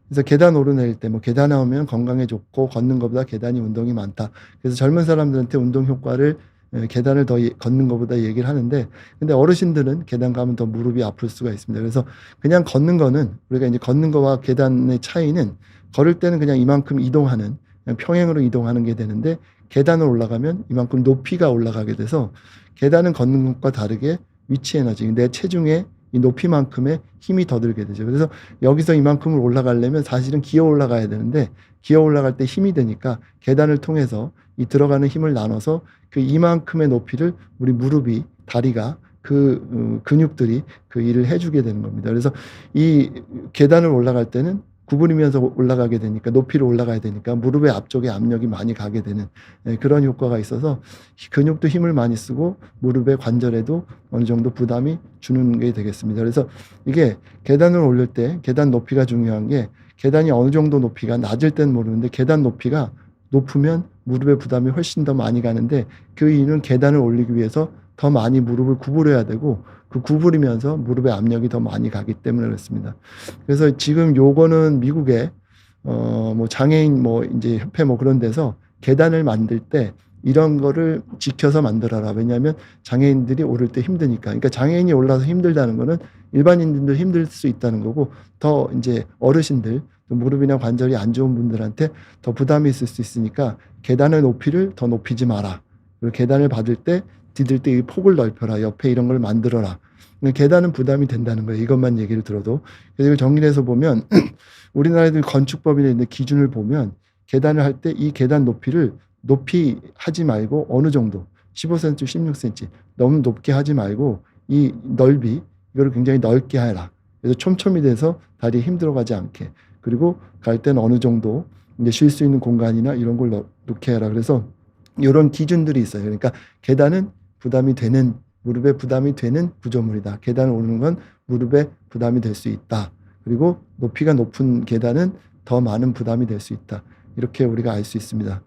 그래서 계단 오르내릴 때, 뭐 계단에 오면 건강에 좋고 걷는 것보다 계단이 운동이 많다. 그래서 젊은 사람들한테 운동 효과를 계단을 더 걷는 것보다 얘기를 하는데, 근데 어르신들은 계단 가면 더 무릎이 아플 수가 있습니다. 그래서 그냥 걷는 거는, 우리가 이제 걷는 거와 계단의 차이는, 걸을 때는 그냥 이만큼 이동하는, 그냥 평행으로 이동하는 게 되는데, 계단을 올라가면 이만큼 높이가 올라가게 돼서, 계단은 걷는 것과 다르게 위치 에너지, 내 체중의 이 높이만큼의 힘이 더 들게 되죠. 그래서 여기서 이만큼을 올라가려면 사실은 기어 올라가야 되는데, 기어 올라갈 때 힘이 되니까 계단을 통해서 이 들어가는 힘을 나눠서 그 이만큼의 높이를 우리 무릎이, 다리가, 그 근육들이 그 일을 해주게 되는 겁니다. 그래서 이 계단을 올라갈 때는 구부리면서 올라가게 되니까, 높이로 올라가야 되니까 무릎의 앞쪽에 압력이 많이 가게 되는 그런 효과가 있어서, 근육도 힘을 많이 쓰고 무릎의 관절에도 어느 정도 부담이 주는 게 되겠습니다. 그래서 이게 계단을 올릴 때 계단 높이가 중요한 게, 계단이 어느 정도 높이가, 낮을 땐 모르는데 계단 높이가 높으면 무릎의 부담이 훨씬 더 많이 가는데, 그 이유는 계단을 올리기 위해서 더 많이 무릎을 구부려야 되고, 그 구부리면서 무릎의 압력이 더 많이 가기 때문에 그렇습니다. 그래서 지금 요거는 미국에 뭐 장애인 뭐 이제 협회 뭐 그런 데서 계단을 만들 때 이런 거를 지켜서 만들어라. 왜냐하면 장애인들이 오를 때 힘드니까. 그러니까 장애인이 올라서 힘들다는 거는 일반인들도 힘들 수 있다는 거고, 더 이제 어르신들, 무릎이나 관절이 안 좋은 분들한테 더 부담이 있을 수 있으니까 계단의 높이를 더 높이지 마라. 그리고 계단을 받을 때, 디딜 때 이 폭을 넓혀라. 옆에 이런 걸 만들어라. 계단은 부담이 된다는 거예요. 이것만 얘기를 들어도. 그래서 이걸 정리를 해서 보면 우리나라의 건축법에 있는 기준을 보면, 계단을 할 때 이 계단 높이를 높이 하지 말고 어느 정도 15cm, 16cm 너무 높게 하지 말고, 이 넓이 이거를 굉장히 넓게 해라. 그래서 촘촘히 돼서 다리에 힘들어가지 않게, 그리고 갈 때는 어느 정도 이제 쉴 수 있는 공간이나 이런 걸 놓게 해라. 그래서 이런 기준들이 있어요. 그러니까 계단은 부담이 되는, 무릎에 부담이 되는 구조물이다. 계단을 오르는 건 무릎에 부담이 될 수 있다. 그리고 높이가 높은 계단은 더 많은 부담이 될 수 있다. 이렇게 우리가 알 수 있습니다.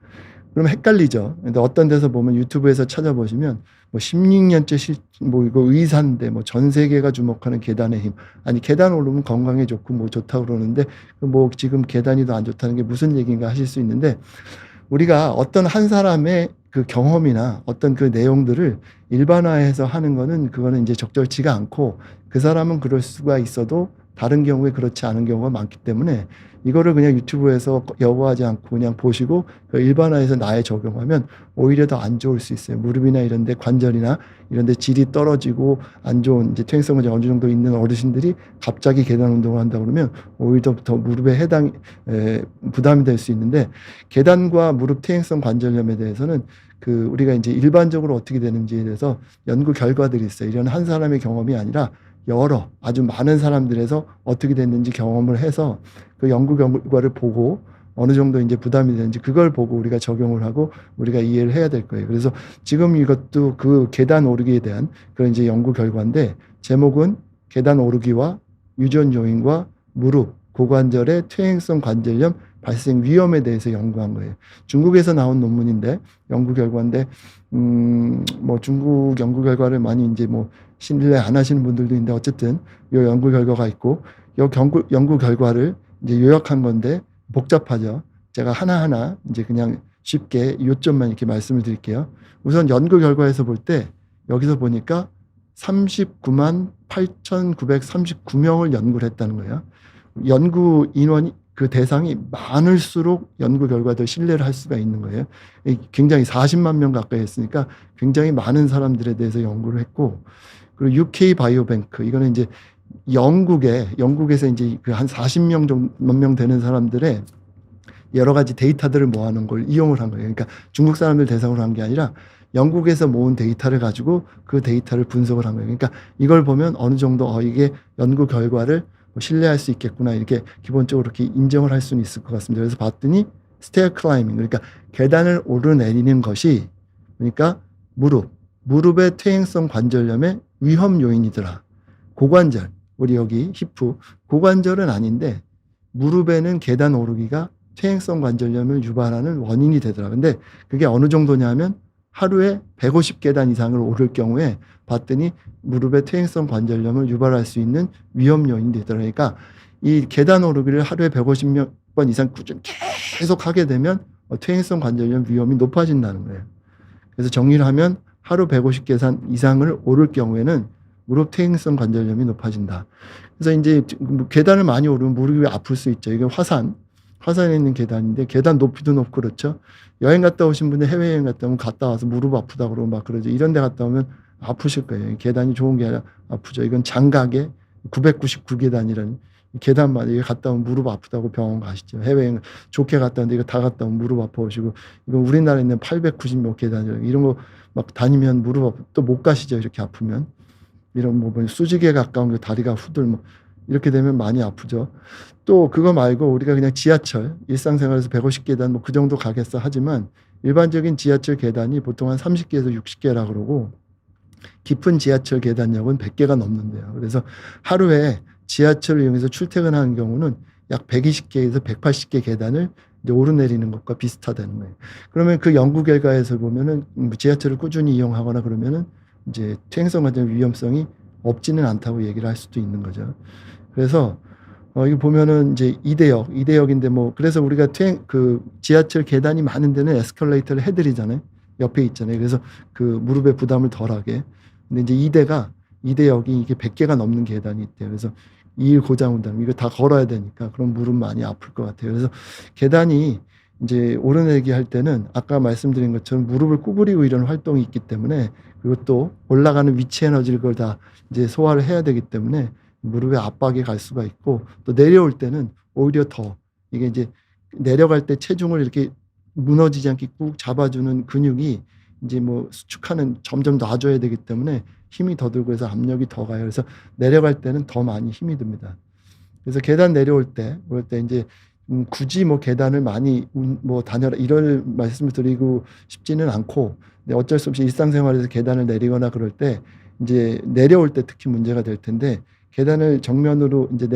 그럼 헷갈리죠. 근데 어떤 데서 보면 유튜브에서 찾아보시면 뭐 16년째 뭐 이거 의사인데 뭐 전 세계가 주목하는 계단의 힘. 아니 계단 오르면 건강에 좋고 뭐 좋다고 그러는데 뭐 지금 계단이 더 안 좋다는 게 무슨 얘기인가 하실 수 있는데, 우리가 어떤 한 사람의 그 경험이나 어떤 그 내용들을 일반화해서 하는 거는 그거는 이제 적절치가 않고, 그 사람은 그럴 수가 있어도 다른 경우에 그렇지 않은 경우가 많기 때문에 이거를 그냥 유튜브에서 여부하지 않고 그냥 보시고 일반화해서 나에 적용하면 오히려 더 안 좋을 수 있어요. 무릎이나 이런 데 관절이나 이런 데 질이 떨어지고 안 좋은 이제 퇴행성 관절 어느 정도 있는 어르신들이 갑자기 계단 운동을 한다 그러면 오히려 더 무릎에 부담이 될 수 있는데, 계단과 무릎 퇴행성 관절염에 대해서는 그 우리가 이제 일반적으로 어떻게 되는지에 대해서 연구 결과들이 있어요. 이런 한 사람의 경험이 아니라 여러 아주 많은 사람들에서 어떻게 됐는지 경험을 해서 그 연구 결과를 보고 어느 정도 이제 부담이 되는지 그걸 보고 우리가 적용을 하고 우리가 이해를 해야 될 거예요. 그래서 지금 이것도 그 계단 오르기에 대한 그런 이제 연구 결과인데, 제목은 계단 오르기와 유전 요인과 무릎 고관절의 퇴행성 관절염 발생 위험에 대해서 연구한 거예요. 중국에서 나온 논문인데 연구 결과인데 뭐 중국 연구 결과를 많이 이제 뭐 신뢰 안 하시는 분들도 있는데 어쨌든 이 연구 결과가 있고, 이 연구 결과를 이제 요약한 건데 복잡하죠. 제가 하나하나 이제 그냥 쉽게 요점만 이렇게 말씀을 드릴게요. 우선 연구 결과에서 볼 때 여기서 보니까 39만 8,939명을 연구를 했다는 거예요. 연구 인원이 그 대상이 많을수록 연구 결과도 신뢰를 할 수가 있는 거예요. 굉장히 40만 명 가까이 했으니까 굉장히 많은 사람들에 대해서 연구를 했고, 그리고 UK 바이오뱅크 이거는 이제 영국에서 이제 그 한 40명 정도 명 되는 사람들의 여러 가지 데이터들을 모아놓은 걸 이용을 한 거예요. 그러니까 중국 사람들 대상으로 한 게 아니라 영국에서 모은 데이터를 가지고 그 데이터를 분석을 한 거예요. 그러니까 이걸 보면 어느 정도 이게 연구 결과를 신뢰할 수 있겠구나, 이렇게 기본적으로 이렇게 인정을 할 수는 있을 것 같습니다. 그래서 봤더니 스테어 클라이밍, 그러니까 계단을 오르내리는 것이 그러니까 무릎의 퇴행성 관절염의 위험 요인이더라. 고관절, 우리 여기 히프 고관절은 아닌데 무릎에는 계단 오르기가 퇴행성 관절염을 유발하는 원인이 되더라. 근데 그게 어느 정도냐면 하루에 150계단 이상을 오를 경우에 봤더니 무릎의 퇴행성 관절염을 유발할 수 있는 위험 요인이 되더라. 그러니까 이 계단 오르기를 하루에 150번 이상 꾸준히 계속 하게 되면 퇴행성 관절염 위험이 높아진다는 거예요. 그래서 정리를 하면 하루 150계단 이상을 오를 경우에는 무릎 퇴행성 관절염이 높아진다. 그래서 이제 계단을 많이 오르면 무릎이 아플 수 있죠. 이게 화산에 있는 계단인데 계단 높이도 높고 그렇죠. 여행 갔다 오신 분들 해외여행 갔다 오면 갔다 와서 무릎 아프다 그러고 막 그러죠. 이런 데 갔다 오면 아프실 거예요. 계단이 좋은 게 아니라 아프죠. 이건 장각의 999계단이라는 계단마다 이게 갔다 오면 무릎 아프다고 병원 가시죠. 해외여행 좋게 갔다 오는데 이거 다 갔다 오면 무릎 아파오시고, 이거 우리나라에 있는 890몇 계단이라는 이런 거 막 다니면 무릎 아프 또 못 가시죠. 이렇게 아프면. 이런 뭐 수직에 가까운 게 다리가 후들 뭐 이렇게 되면 많이 아프죠. 또 그거 말고 우리가 그냥 지하철 일상생활에서 150계단 뭐 그 정도 가겠어 하지만 일반적인 지하철 계단이 보통 한 30개에서 60개라 그러고 깊은 지하철 계단역은 100개가 넘는데요. 그래서 하루에 지하철을 이용해서 출퇴근하는 경우는 약 120개에서 180개 계단을 이제 오르내리는 것과 비슷하다는 거예요. 그러면 그 연구 결과에서 보면은 지하철을 꾸준히 이용하거나 그러면은 이제 퇴행성 관절 위험성이 없지는 않다고 얘기를 할 수도 있는 거죠. 그래서 이거 보면은 이제 이대역인데 뭐 그래서 우리가 그 지하철 계단이 많은 데는 에스컬레이터를 해드리잖아요. 옆에 있잖아요. 그래서 그 무릎에 부담을 덜하게. 근데 이제 이대역이 이게 100개가 넘는 계단이 있대요. 그래서 2일 고장 온다면 이거 다 걸어야 되니까 그럼 무릎 많이 아플 것 같아요. 그래서 계단이 이제 오르내리기 할 때는 아까 말씀드린 것처럼 무릎을 구부리고 이런 활동이 있기 때문에, 그리고 또 올라가는 위치 에너지를 그걸 다 이제 소화를 해야 되기 때문에 무릎에 압박이 갈 수가 있고, 또 내려올 때는 오히려 더 이게 이제 내려갈 때 체중을 이렇게 무너지지 않게 꾹 잡아주는 근육이 이제 뭐 수축하는 점점 놔줘야 되기 때문에 힘이 더 들고 해서 압력이 더 가요. 그래서 내려갈 때는 더 많이 힘이 듭니다. 그래서 계단 내려올 때 이제 굳이 뭐 계단을 많이 뭐 다녀라 이런 말씀을 드리고 싶지는 않고, 근데 어쩔 수 없이 일상생활에서 계단을 내리거나 그럴 때 이제 내려올 때 특히 문제가 될 텐데, 계단을 정면으로 이제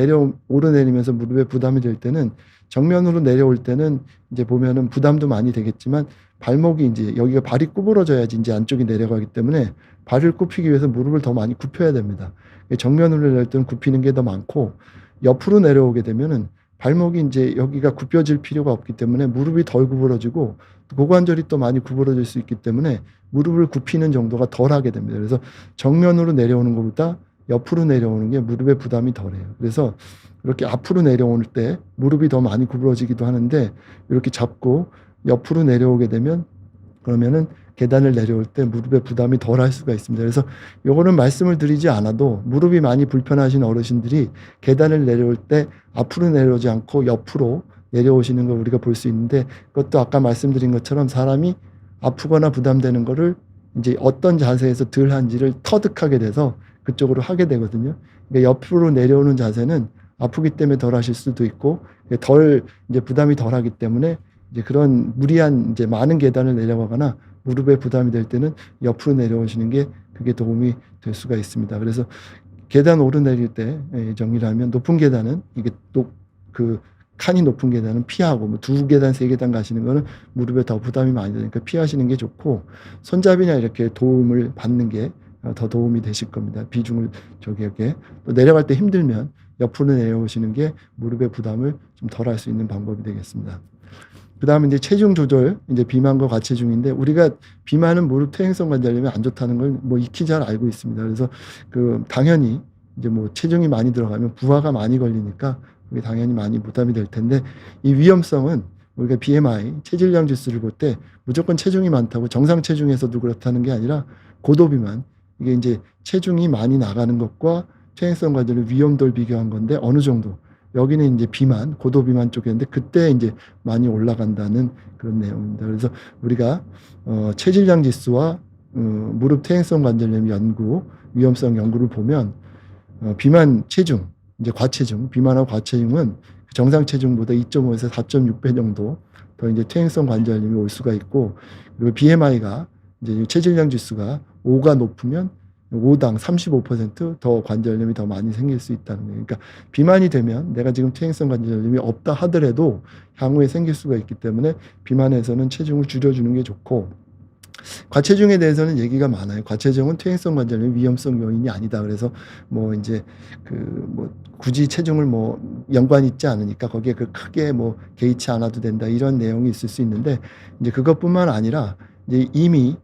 오르내리면서 무릎에 부담이 될 때는 정면으로 내려올 때는 이제 보면은 부담도 많이 되겠지만 발목이 이제 여기가 발이 구부러져야지 이제 안쪽이 내려가기 때문에 발을 굽히기 위해서 무릎을 더 많이 굽혀야 됩니다. 정면으로 내려올 때는 굽히는 게 더 많고 옆으로 내려오게 되면은 발목이 이제 여기가 굽혀질 필요가 없기 때문에 무릎이 덜 구부러지고 고관절이 또 많이 구부러질 수 있기 때문에 무릎을 굽히는 정도가 덜 하게 됩니다. 그래서 정면으로 내려오는 것보다 옆으로 내려오는 게 무릎에 부담이 덜해요. 그래서 이렇게 앞으로 내려올 때 무릎이 더 많이 구부러지기도 하는데 이렇게 잡고 옆으로 내려오게 되면 그러면은 계단을 내려올 때 무릎에 부담이 덜 할 수가 있습니다. 그래서 요거는 말씀을 드리지 않아도 무릎이 많이 불편하신 어르신들이 계단을 내려올 때 앞으로 내려오지 않고 옆으로 내려오시는 걸 우리가 볼 수 있는데 그것도 아까 말씀드린 것처럼 사람이 아프거나 부담되는 거를 이제 어떤 자세에서 덜 한지를 터득하게 돼서 그쪽으로 하게 되거든요. 그러니까 옆으로 내려오는 자세는 아프기 때문에 덜 하실 수도 있고 덜 이제 부담이 덜 하기 때문에 이제 그런 무리한 이제 많은 계단을 내려가거나 무릎에 부담이 될 때는 옆으로 내려오시는 게 그게 도움이 될 수가 있습니다. 그래서 계단 오르내릴 때 정리를 하면 높은 계단은 이게 그 칸이 높은 계단은 피하고 뭐 2계단, 3계단 가시는 거는 무릎에 더 부담이 많이 되니까 피하시는 게 좋고 손잡이나 이렇게 도움을 받는 게 더 도움이 되실 겁니다. 비중을 이렇게 또 내려갈 때 힘들면 옆으로 내려오시는 게 무릎의 부담을 좀 덜 할 수 있는 방법이 되겠습니다. 그다음에 이제 체중 조절, 이제 비만과 과체중인데 우리가 비만은 무릎 퇴행성 관절염에 안 좋다는 걸 뭐 익히 잘 알고 있습니다. 그래서 당연히 이제 뭐 체중이 많이 들어가면 부하가 많이 걸리니까 그게 당연히 많이 부담이 될 텐데 이 위험성은 우리가 BMI, 체질량 지수를 볼 때 무조건 체중이 많다고 정상 체중에서도 그렇다는 게 아니라 고도비만 이게 이제 체중이 많이 나가는 것과 퇴행성 관절염 위험도를 비교한 건데 어느 정도 여기는 이제 비만, 고도 비만 쪽이었는데 그때 이제 많이 올라간다는 그런 내용입니다. 그래서 우리가 체질량 지수와 무릎 퇴행성 관절염 연구, 위험성 연구를 보면 비만 체중, 이제 과체중, 비만하고 과체중은 정상 체중보다 2.5에서 4.6배 정도 더 이제 퇴행성 관절염이 올 수가 있고 그리고 BMI가 이제 체질량 지수가 5가 높으면 5당 35%더 관절염이 더 많이 생길 수 있다는 거예요. 그러니까 비만이 되면 내가 지금 퇴행성 관절염이 없다 하더라도 향후에 생길 수가 있기 때문에 비만에서는 체중을 줄여주는 게 좋고 과체중에 대해서는 얘기가 많아요. 과체중은 퇴행성 관절염 위험성 요인이 아니다. 그래서 뭐 이제 굳이 체중을 뭐 연관이 있지 않으니까 거기에 크게 뭐 개의치 않아도 된다 이런 내용이 있을 수 있는데 이제 그것뿐만 아니라 이제 이미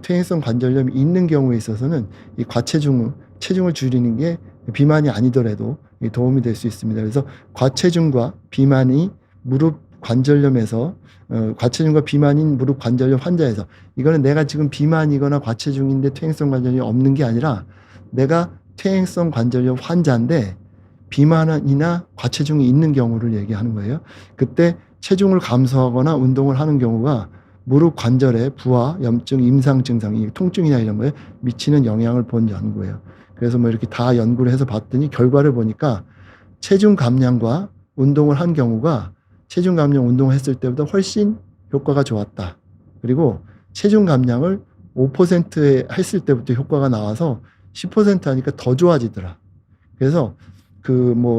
퇴행성 관절염이 있는 경우에 있어서는 이 체중을 줄이는 게 비만이 아니더라도 도움이 될 수 있습니다. 그래서 과체중과 비만이 무릎 관절염에서 과체중과 비만인 무릎 관절염 환자에서 이거는 내가 지금 비만이거나 과체중인데 퇴행성 관절염이 없는 게 아니라 내가 퇴행성 관절염 환자인데 비만이나 과체중이 있는 경우를 얘기하는 거예요. 그때 체중을 감소하거나 운동을 하는 경우가 무릎 관절에 부하, 염증, 임상 증상이 통증이나 이런 거에 미치는 영향을 본 연구예요. 그래서 뭐 이렇게 다 연구를 해서 봤더니 결과를 보니까 체중 감량과 운동을 한 경우가 체중 감량 운동을 했을 때보다 훨씬 효과가 좋았다. 그리고 체중 감량을 5%에 했을 때부터 효과가 나와서 10% 하니까 더 좋아지더라. 그래서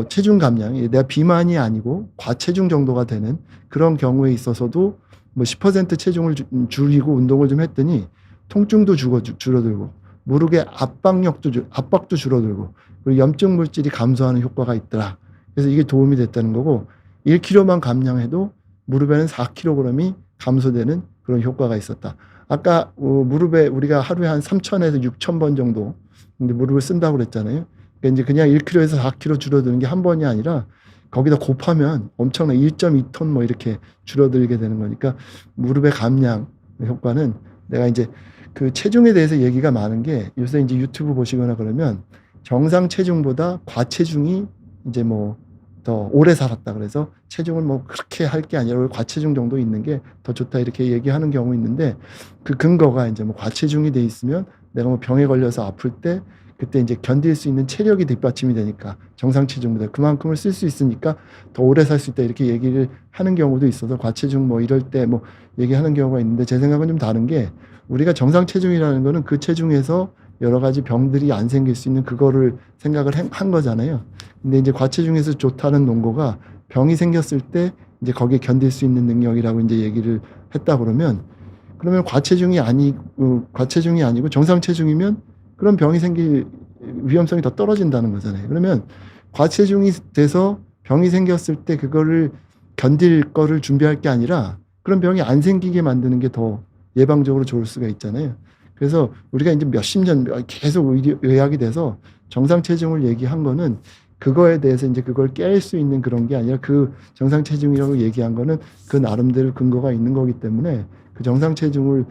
체중 감량, 내가 비만이 아니고 과체중 정도가 되는 그런 경우에 있어서도 뭐 10% 체중을 줄이고 운동을 좀 했더니 통증도 줄어들고 무릎의 압박도 줄어들고 그리고 염증 물질이 감소하는 효과가 있더라. 그래서 이게 도움이 됐다는 거고 1kg만 감량해도 무릎에는 4kg이 감소되는 그런 효과가 있었다. 아까 무릎에 우리가 하루에 한 3,000에서 6,000번 정도 무릎을 쓴다고 그랬잖아요. 그러니까 이제 그냥 1kg에서 4kg 줄어드는 게 한 번이 아니라 거기다 곱하면 엄청난 1.2톤 뭐 이렇게 줄어들게 되는 거니까 무릎의 감량 효과는 내가 이제 체중에 대해서 얘기가 많은 게 요새 이제 유튜브 보시거나 그러면 정상 체중보다 과체중이 이제 뭐 더 오래 살았다 그래서 체중을 뭐 그렇게 할 게 아니라 과체중 정도 있는 게 더 좋다 이렇게 얘기하는 경우 있는데 그 근거가 이제 뭐 과체중이 돼 있으면 내가 뭐 병에 걸려서 아플 때 그때 이제 견딜 수 있는 체력이 뒷받침이 되니까 정상 체중보다 그만큼을 쓸 수 있으니까 더 오래 살 수 있다 이렇게 얘기를 하는 경우도 있어서 과체중 뭐 이럴 때 뭐 얘기하는 경우가 있는데 제 생각은 좀 다른 게 우리가 정상 체중이라는 거는 그 체중에서 여러 가지 병들이 안 생길 수 있는 그거를 생각을 한 거잖아요. 근데 이제 과체중에서 좋다는 논거가 병이 생겼을 때 이제 거기에 견딜 수 있는 능력이라고 이제 얘기를 했다 그러면 과체중이 아니고 정상 체중이면 그런 병이 생길 위험성이 더 떨어진다는 거잖아요. 그러면 과체중이 돼서 병이 생겼을 때 그거를 견딜 거를 준비할 게 아니라 그런 병이 안 생기게 만드는 게 더 예방적으로 좋을 수가 있잖아요. 그래서 우리가 이제 몇십 년 계속 의학이 돼서 정상 체중을 얘기한 거는 그거에 대해서 이제 그걸 깰 수 있는 그런 게 아니라 그 정상 체중이라고 얘기한 거는 그 나름대로 근거가 있는 거기 때문에 그 정상 체중을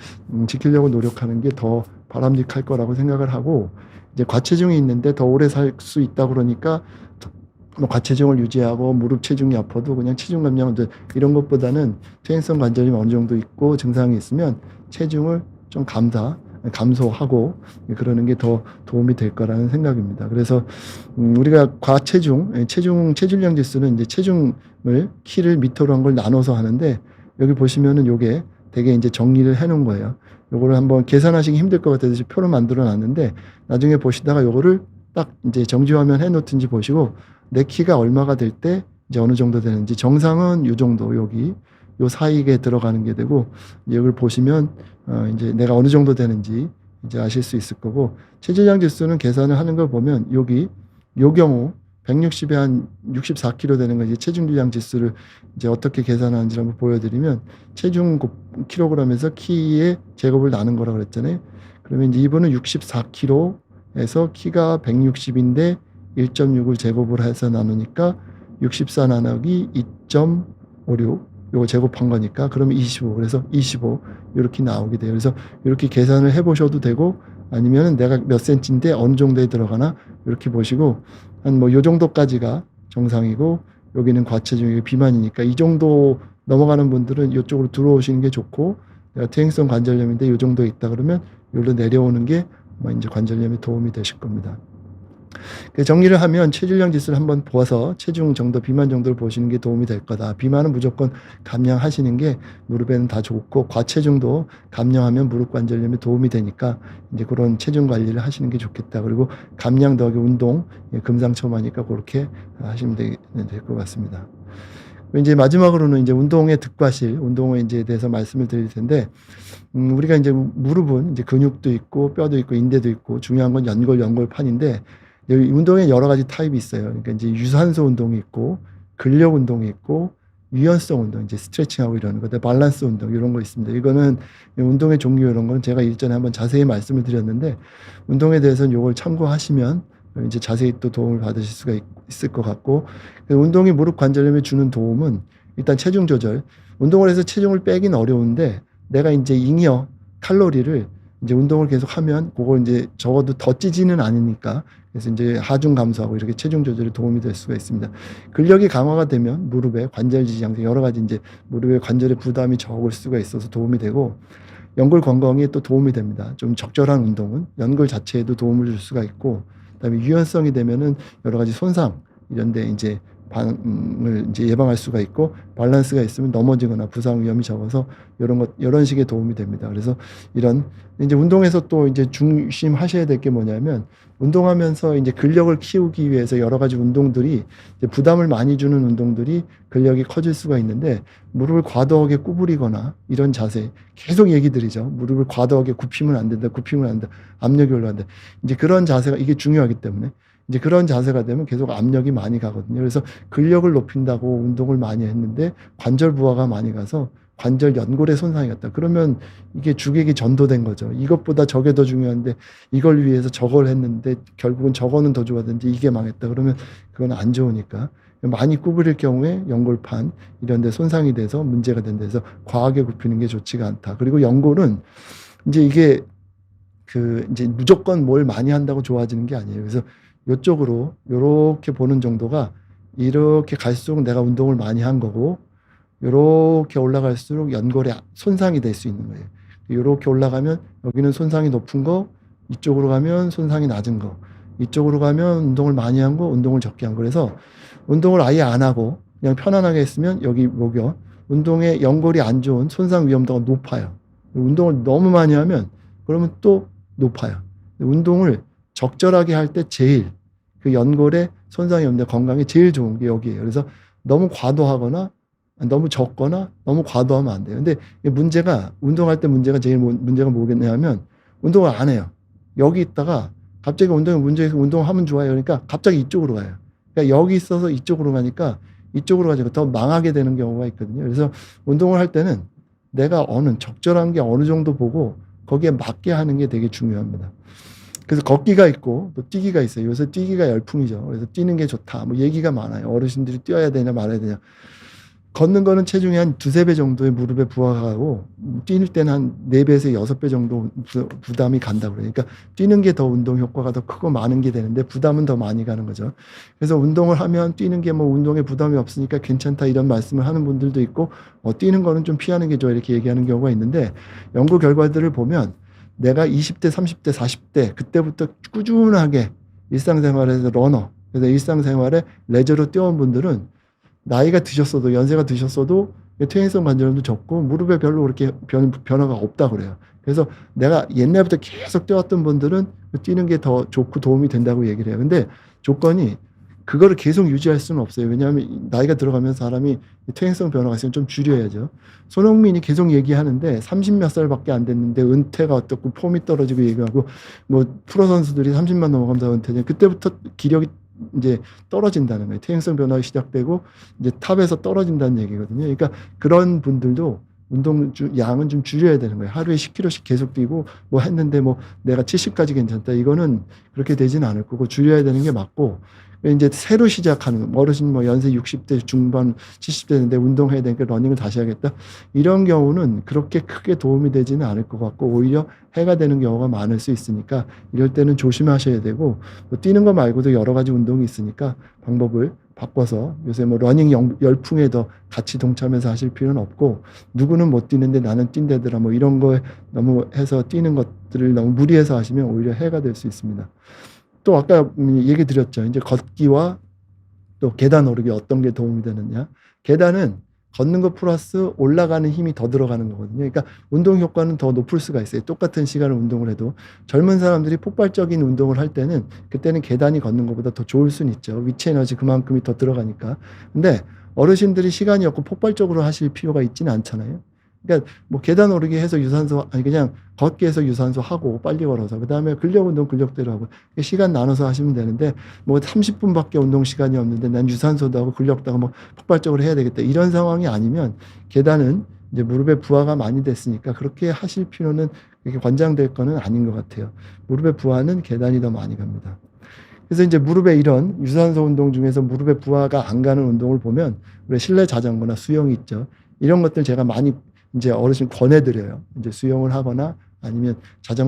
지키려고 노력하는 게 더 바람직할 거라고 생각을 하고, 이제 과체중이 있는데 더 오래 살 수 있다 그러니까 뭐 과체중을 유지하고 무릎 체중이 아파도 그냥 체중 감량 이런 것보다는 퇴행성 관절염이 어느 정도 있고 증상이 있으면 체중을 좀 감소하고 그러는 게 더 도움이 될 거라는 생각입니다. 그래서 우리가 체질량 지수는 이제 체중을 키를 미터로 한 걸 나눠서 하는데, 여기 보시면은 요게 되게 이제 정리를 해 놓은 거예요. 요거를 한번 계산하시기 힘들 것 같아서 표로 만들어 놨는데, 나중에 보시다가 요거를 딱 이제 정지화면 해 놓든지 보시고 내 키가 얼마가 될 때 이제 어느 정도 되는지, 정상은 요 정도, 여기 요 사이에 들어가는 게 되고, 이걸 보시면 이제 내가 어느 정도 되는지 이제 아실 수 있을 거고, 체질량 지수는 계산을 하는 걸 보면 여기 요 경우 160에 한 64kg 되는 거, 이제 체중질량 지수를 이제 어떻게 계산하는지 한번 보여드리면, 체중 킬로그램에서 키의 제곱을 나눈 거라고 그랬잖아요. 그러면 이제 이분은 64kg에서 키가 160인데 1.6을 제곱을 해서 나누니까 64 나누기 2.56, 요거 제곱한 거니까 그러면 25, 그래서 25 이렇게 나오게 돼요. 그래서 이렇게 계산을 해보셔도 되고, 아니면은 내가 몇 센치인데 어느 정도에 들어가나 이렇게 보시고, 한 뭐 요 정도까지가 정상이고 여기는 과체중이 비만이니까 이 정도 넘어가는 분들은 이쪽으로 들어오시는 게 좋고, 내가 퇴행성 관절염인데 요 정도에 있다 그러면 여기로 내려오는 게 이제 관절염에 도움이 되실 겁니다. 정리를 하면 체질량 지수를 한번 보아서 체중 정도, 비만 정도를 보시는 게 도움이 될 거다. 비만은 무조건 감량하시는 게 무릎에는 다 좋고, 과체중도 감량하면 무릎 관절염에 도움이 되니까 이제 그런 체중 관리를 하시는 게 좋겠다. 그리고 감량 더하기 운동, 금상첨화니까 그렇게 하시면 될 것 같습니다. 이제 마지막으로는 이제 운동의 득과실, 운동에 이제 대해서 말씀을 드릴 텐데, 우리가 이제 무릎은 이제 근육도 있고 뼈도 있고 인대도 있고, 중요한 건 연골판인데, 운동에 여러 가지 타입이 있어요. 그러니까 이제 유산소 운동이 있고, 근력 운동이 있고, 유연성 운동, 이제 스트레칭하고 이러는 거, 밸런스 운동 이런 거 있습니다. 이거는 운동의 종류 이런 거는 제가 일전에 한번 자세히 말씀을 드렸는데, 운동에 대해서는 이걸 참고하시면 이제 자세히 또 도움을 받으실 수가 있을 것 같고, 운동이 무릎 관절염에 주는 도움은 일단 체중 조절. 운동을 해서 체중을 빼긴 어려운데, 내가 이제 잉여 칼로리를 이제 운동을 계속 하면 그걸 이제 적어도 더 찌지는 않으니까, 그래서 이제 하중 감소하고 이렇게 체중 조절에 도움이 될 수가 있습니다. 근력이 강화가 되면 무릎에 관절 지지, 여러 가지 이제 무릎의 관절의 부담이 적을 수가 있어서 도움이 되고, 연골 건강에 또 도움이 됩니다. 좀 적절한 운동은 연골 자체에도 도움을 줄 수가 있고, 그다음에 유연성이 되면은 여러 가지 손상 이런데 이제 반응을 이제 예방할 수가 있고, 밸런스가 있으면 넘어지거나 부상 위험이 적어서 이런 식의 도움이 됩니다. 그래서 이런 이제 운동에서 또 이제 중심하셔야 될 게 뭐냐면, 운동하면서 이제 근력을 키우기 위해서 여러 가지 운동들이 이제 부담을 많이 주는 운동들이 근력이 커질 수가 있는데, 무릎을 과도하게 구부리거나 이런 자세 계속 얘기 드리죠. 무릎을 과도하게 굽히면 안 된다, 압력이 올라간다. 이제 그런 자세가 이게 중요하기 때문에 이제 그런 자세가 되면 계속 압력이 많이 가거든요. 그래서 근력을 높인다고 운동을 많이 했는데 관절 부하가 많이 가서 관절 연골에 손상이 갔다. 그러면 이게 주객이 전도된 거죠. 이것보다 저게 더 중요한데 이걸 위해서 저걸 했는데 결국은 저거는 더 좋았는데 이게 망했다. 그러면 그건 안 좋으니까. 많이 구부릴 경우에 연골판 이런 데 손상이 돼서 문제가 된다 해서 과하게 굽히는 게 좋지가 않다. 그리고 연골은 이제 이게 이제 무조건 뭘 많이 한다고 좋아지는 게 아니에요. 그래서 이쪽으로 요렇게 보는 정도가, 이렇게 갈수록 내가 운동을 많이 한 거고, 요렇게 올라갈수록 연골에 손상이 될 수 있는 거예요. 요렇게 올라가면 여기는 손상이 높은 거, 이쪽으로 가면 손상이 낮은 거, 이쪽으로 가면 운동을 많이 한 거, 운동을 적게 한 거. 그래서 운동을 아예 안 하고 그냥 편안하게 했으면 여기 목요, 운동에 연골이 안 좋은 손상 위험도가 높아요. 운동을 너무 많이 하면 그러면 또 높아요. 운동을 적절하게 할 때 제일 그 연골에 손상이 없는데 건강에 제일 좋은 게 여기예요. 그래서 너무 과도하거나 너무 적거나 너무 과도하면 안 돼요. 근데 문제가 운동할 때 제일 문제가 뭐겠냐면 운동을 안 해요. 여기 있다가 갑자기 운동하면 좋아요. 그러니까 갑자기 이쪽으로 가요. 그러니까 여기 있어서 이쪽으로 가니까 이쪽으로 가지고 더 망하게 되는 경우가 있거든요. 그래서 운동을 할 때는 내가 적절한 게 어느 정도 보고 거기에 맞게 하는 게 되게 중요합니다. 그래서 걷기가 있고 또 뛰기가 있어요. 요새 뛰기가 열풍이죠. 그래서 뛰는 게 좋다. 뭐 얘기가 많아요. 어르신들이 뛰어야 되냐 말아야 되냐. 걷는 거는 체중이 한 2-3배 정도의 무릎에 부하가고 뛸 때는 한 4배에서 6배 정도 부담이 간다고 그래요. 그러니까 뛰는 게 더 운동 효과가 더 크고 많은 게 되는데 부담은 더 많이 가는 거죠. 그래서 운동을 하면 뛰는 게 뭐 운동에 부담이 없으니까 괜찮다 이런 말씀을 하는 분들도 있고 뛰는 거는 좀 피하는 게 좋아 이렇게 얘기하는 경우가 있는데 연구 결과들을 보면 내가 20대, 30대, 40대 그때부터 꾸준하게 일상생활에서 그래서 일상생활에 레저로 뛰어온 분들은 나이가 드셨어도 연세가 드셨어도 퇴행성 관절염도 적고 무릎에 별로 그렇게 변화가 없다 그래요. 그래서 내가 옛날부터 계속 뛰었던 분들은 뛰는 게 더 좋고 도움이 된다고 얘기를 해요. 근데 조건이 그거를 계속 유지할 수는 없어요. 왜냐하면 나이가 들어가면 사람이 퇴행성 변화가 있으면 좀 줄여야죠. 손흥민이 계속 얘기하는데 30몇 살밖에 안 됐는데 은퇴가 어떻고 폼이 떨어지고 얘기하고 뭐 프로 선수들이 30만 넘어가면서 은퇴냐 그때부터 기력이 이제 떨어진다는 거예요. 퇴행성 변화가 시작되고 이제 탑에서 떨어진다는 얘기거든요. 그러니까 그런 분들도 운동 양은 좀 줄여야 되는 거예요. 하루에 10km씩 계속 뛰고 뭐 했는데 뭐 내가 70까지 괜찮다. 이거는 그렇게 되지는 않을 거고 줄여야 되는 게 맞고 이제 새로 시작하는 어르신 뭐 연세 60대 중반 70대인데 운동해야 되니까 러닝을 다시 하겠다. 이런 경우는 그렇게 크게 도움이 되지는 않을 것 같고 오히려 해가 되는 경우가 많을 수 있으니까 이럴 때는 조심하셔야 되고 뭐 뛰는 거 말고도 여러 가지 운동이 있으니까 방법을 바꿔서 요새 뭐 러닝 열풍에 더 같이 동참해서 하실 필요는 없고 누구는 못 뛰는데 나는 뛴다더라 뭐 이런 거에 너무 해서 뛰는 것들을 너무 무리해서 하시면 오히려 해가 될 수 있습니다. 또 아까 얘기 드렸죠. 이제 걷기와 또 계단 오르기 어떤 게 도움이 되느냐. 계단은 걷는 것 플러스 올라가는 힘이 더 들어가는 거거든요. 그러니까 운동 효과는 더 높을 수가 있어요. 똑같은 시간을 운동을 해도 젊은 사람들이 폭발적인 운동을 할 때는 그때는 계단이 걷는 것보다 더 좋을 수는 있죠. 위치 에너지 그만큼이 더 들어가니까. 근데 어르신들이 시간이 없고 폭발적으로 하실 필요가 있지는 않잖아요. 그러니까 뭐 계단 오르기 해서 유산소 그냥 걷기 해서 유산소 하고 빨리 걸어서 그다음에 근력 운동 근력대로 하고 시간 나눠서 하시면 되는데 뭐 30분밖에 운동 시간이 없는데 난 유산소도 하고 근력도 하고 뭐 폭발적으로 해야 되겠다 이런 상황이 아니면 계단은 이제 무릎에 부하가 많이 됐으니까 그렇게 하실 필요는 이렇게 권장될 거는 아닌 것 같아요. 무릎에 부하는 계단이 더 많이 갑니다. 그래서 이제 무릎에 이런 유산소 운동 중에서 무릎에 부하가 안 가는 운동을 보면 우리 실내 자전거나 수영이 있죠. 이런 것들 제가 많이 이제 어르신 권해드려요. 이제 수영을 하거나 아니면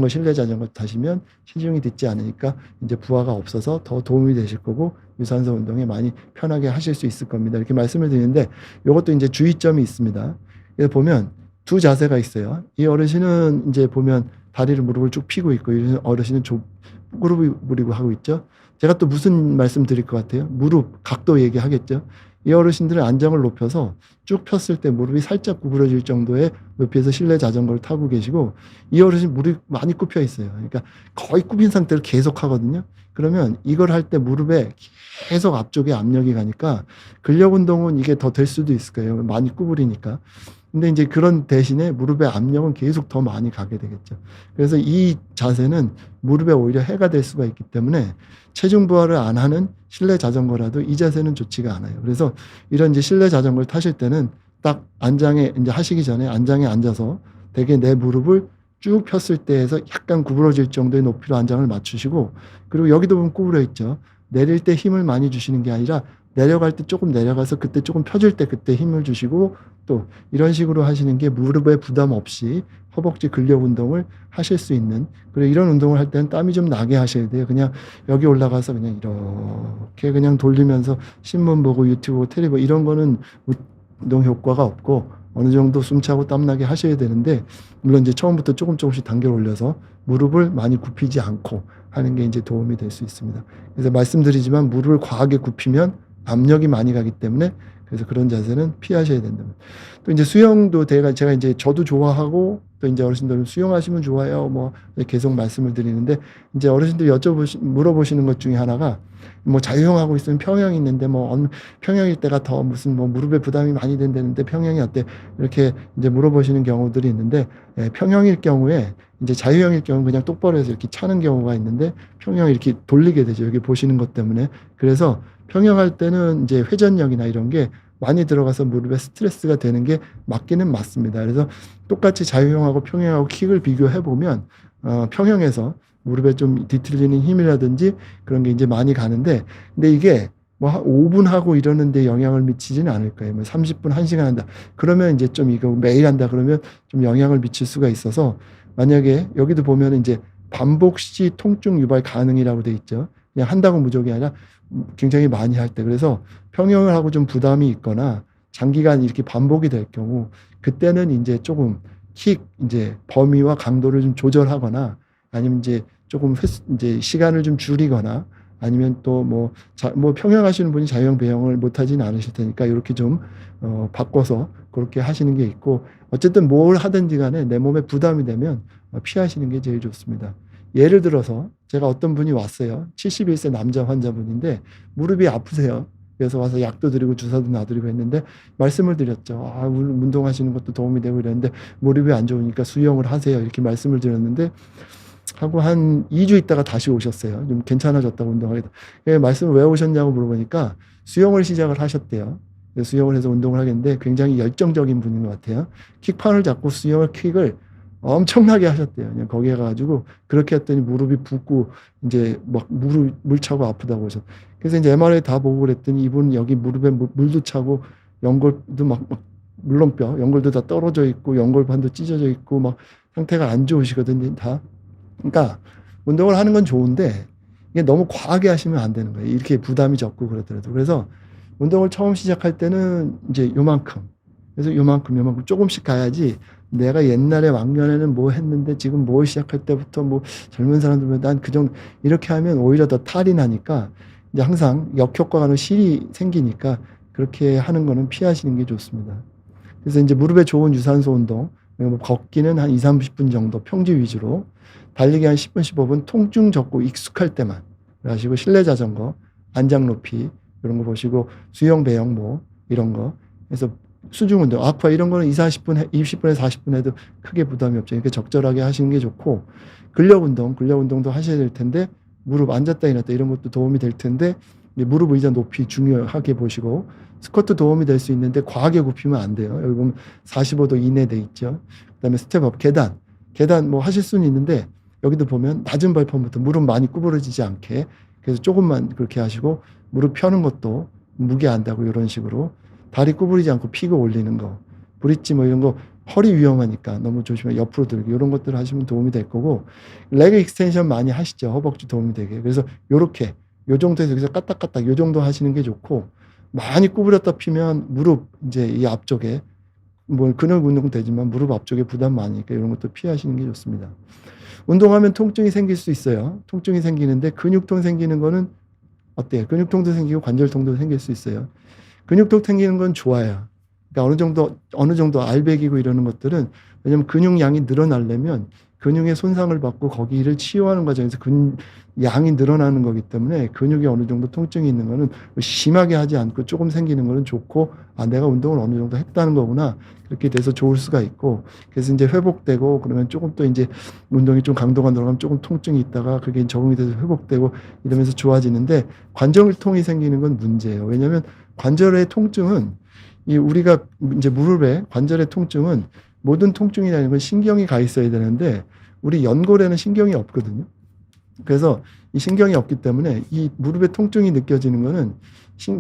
실내 자전거 타시면 체중이 듣지 않으니까 이제 부하가 없어서 더 도움이 되실 거고 유산소 운동에 많이 편하게 하실 수 있을 겁니다. 이렇게 말씀을 드리는데 이것도 이제 주의점이 있습니다. 그래서 보면 두 자세가 있어요. 이 어르신은 이제 보면 다리를 무릎을 쭉 펴고 있고 이 어르신은 꾸르부리고 하고 있죠. 제가 또 무슨 말씀 드릴 것 같아요? 무릎 각도 얘기하겠죠. 이 어르신들은 안정을 높여서 쭉 폈을 때 무릎이 살짝 구부러질 정도의 높이에서 실내 자전거를 타고 계시고 이 어르신 무릎이 많이 굽혀 있어요. 그러니까 거의 굽힌 상태로 계속 하거든요. 그러면 이걸 할 때 무릎에 계속 앞쪽에 압력이 가니까 근력 운동은 이게 더 될 수도 있을 거예요. 많이 구부리니까. 근데 이제 그런 대신에 무릎의 압력은 계속 더 많이 가게 되겠죠. 그래서 이 자세는 무릎에 오히려 해가 될 수가 있기 때문에 체중 부하를 안 하는 실내 자전거라도 이 자세는 좋지가 않아요. 그래서 이런 이제 실내 자전거를 타실 때는 딱 안장에 이제 하시기 전에 안장에 앉아서 되게 내 무릎을 쭉 폈을 때에서 약간 구부러질 정도의 높이로 안장을 맞추시고 그리고 여기도 보면 구부려 있죠. 내릴 때 힘을 많이 주시는 게 아니라 내려갈 때 조금 내려가서 그때 조금 펴줄 때 그때 힘을 주시고 또 이런 식으로 하시는 게 무릎에 부담 없이 허벅지 근력 운동을 하실 수 있는 그리고 이런 운동을 할 때는 땀이 좀 나게 하셔야 돼요. 그냥 여기 올라가서 그냥 이렇게 그냥 돌리면서 신문 보고 유튜브 보고 텔레비 이런 거는 운동 효과가 없고 어느 정도 숨차고 땀나게 하셔야 되는데 물론 이제 처음부터 조금씩 단계를 올려서 무릎을 많이 굽히지 않고 하는 게 이제 도움이 될 수 있습니다. 그래서 말씀드리지만 무릎을 과하게 굽히면 압력이 많이 가기 때문에 그래서 그런 자세는 피하셔야 된답니다. 또 이제 수영도 제가 이제 저도 좋아하고 또 이제 어르신들은 수영하시면 좋아요. 뭐 계속 말씀을 드리는데 이제 어르신들이 물어보시는 것 중에 하나가 뭐 자유형하고 있으면 평형이 있는데 뭐 평형일 때가 더 무슨 뭐 무릎에 부담이 많이 된다는데 평형이 어때? 이렇게 이제 물어보시는 경우들이 있는데 평형일 경우에 이제 자유형일 경우는 그냥 똑바로 해서 이렇게 차는 경우가 있는데 평형을 이렇게 돌리게 되죠. 여기 보시는 것 때문에. 그래서 평형할 때는 이제 회전력이나 이런 게 많이 들어가서 무릎에 스트레스가 되는 게 맞기는 맞습니다. 그래서 똑같이 자유형하고 평형하고 킥을 비교해 보면 평형에서 무릎에 좀 뒤틀리는 힘이라든지 그런 게 이제 많이 가는데 근데 이게 뭐 5분 하고 이러는데 영향을 미치지는 않을 거예요. 뭐 30분, 1시간 한다. 그러면 이제 좀 이거 매일 한다 그러면 좀 영향을 미칠 수가 있어서 만약에 여기도 보면 이제 반복 시 통증 유발 가능이라고 돼 있죠. 그냥 한다고 무조건이 아니라 굉장히 많이 할 때. 그래서 평형을 하고 좀 부담이 있거나 장기간 이렇게 반복이 될 경우 그때는 이제 조금 이제 범위와 강도를 좀 조절하거나 아니면 이제 조금 이제 시간을 좀 줄이거나 아니면 또 뭐 평형하시는 분이 자유형 배형을 못 하지는 않으실 테니까 이렇게 좀 바꿔서 그렇게 하시는 게 있고 어쨌든 뭘 하든지 간에 내 몸에 부담이 되면 피하시는 게 제일 좋습니다. 예를 들어서 제가 어떤 분이 왔어요. 71세 남자 환자분인데 무릎이 아프세요. 그래서 와서 약도 드리고 주사도 놔드리고 했는데 말씀을 드렸죠. 운동하시는 것도 도움이 되고 이랬는데 무릎이 안 좋으니까 수영을 하세요. 이렇게 말씀을 드렸는데 하고 한 2주 있다가 다시 오셨어요. 좀 괜찮아졌다고 운동하겠다. 말씀을 왜 오셨냐고 물어보니까 수영을 시작을 하셨대요. 수영을 해서 운동을 하겠는데 굉장히 열정적인 분인 것 같아요. 킥판을 잡고 킥을 엄청나게 하셨대요. 그냥 거기에 가가지고 그렇게 했더니 무릎이 붓고 이제 막 물 차고 아프다고 하셨. 그래서 이제 MRI 다 보고 그랬더니 이분 여기 무릎에 물도 차고 연골도 막 물론뼈 연골도 다 떨어져 있고 연골반도 찢어져 있고 막 상태가 안 좋으시거든요. 다. 그러니까 운동을 하는 건 좋은데 이게 너무 과하게 하시면 안 되는 거예요. 이렇게 부담이 적고 그러더라도. 그래서 운동을 처음 시작할 때는 이제 요만큼. 그래서 요만큼 조금씩 가야지 내가 옛날에 왕년에는 뭐 했는데 지금 뭘 시작할 때부터 뭐 젊은 사람들은 난 그 정도 이렇게 하면 오히려 더 탈이 나니까 이제 항상 역효과가 실이 생기니까 그렇게 하는 거는 피하시는 게 좋습니다. 그래서 이제 무릎에 좋은 유산소 운동, 걷기는 한 2, 30분 정도 평지 위주로 달리기 한 10분, 15분 통증 적고 익숙할 때만 하시고 실내 자전거, 안장 높이 이런 거 보시고 수영, 배영 뭐 이런 거 그래서 수중 운동, 아쿠아 이런 거는 20분에서 40분 해도 크게 부담이 없죠. 그러니까 적절하게 하시는 게 좋고 근력 운동도 하셔야 될 텐데 무릎 앉았다 일어났다 이런 것도 도움이 될 텐데 무릎 의자 높이 중요하게 보시고 스쿼트 도움이 될 수 있는데 과하게 굽히면 안 돼요. 여기 보면 45도 이내 돼 있죠. 그다음에 스텝업, 계단 뭐 하실 수는 있는데 여기도 보면 낮은 발판부터 무릎 많이 구부러지지 않게 그래서 조금만 그렇게 하시고 무릎 펴는 것도 무게 안다고 이런 식으로 다리 구부리지 않고 피고 올리는 거, 브릿지 뭐 이런 거 허리 위험하니까 너무 조심해 옆으로 들기 이런 것들을 하시면 도움이 될 거고 레그 익스텐션 많이 하시죠. 허벅지 도움이 되게. 그래서 요렇게 요 정도에서 여기서 까딱까딱 요 정도 하시는 게 좋고 많이 구부렸다 피면 무릎 이제 이 앞쪽에 뭐 근육 운동 되지만 무릎 앞쪽에 부담 많으니까 이런 것도 피하시는 게 좋습니다. 운동하면 통증이 생길 수 있어요. 통증이 생기는데 근육통 생기는 거는 어때요? 근육통도 생기고 관절통도 생길 수 있어요. 근육통 생기는 건 좋아요. 그러니까 어느 정도 알배기고 이러는 것들은 왜냐면 근육량이 늘어나려면 근육의 손상을 받고 거기를 치유하는 과정에서 양이 늘어나는 거기 때문에 근육에 어느 정도 통증이 있는 거는 심하게 하지 않고 조금 생기는 거는 좋고 내가 운동을 어느 정도 했다는 거구나 그렇게 돼서 좋을 수가 있고 그래서 이제 회복되고 그러면 조금 또 이제 운동이 좀 강도가 늘어가면 조금 통증이 있다가 그게 적응이 돼서 회복되고 이러면서 좋아지는데 관절통이 생기는 건 문제예요. 왜냐하면 관절의 통증은 우리가 이제 무릎의 관절의 통증은 모든 통증이라는 건 신경이 가 있어야 되는데 우리 연골에는 신경이 없거든요. 그래서 이 신경이 없기 때문에 이 무릎의 통증이 느껴지는 거는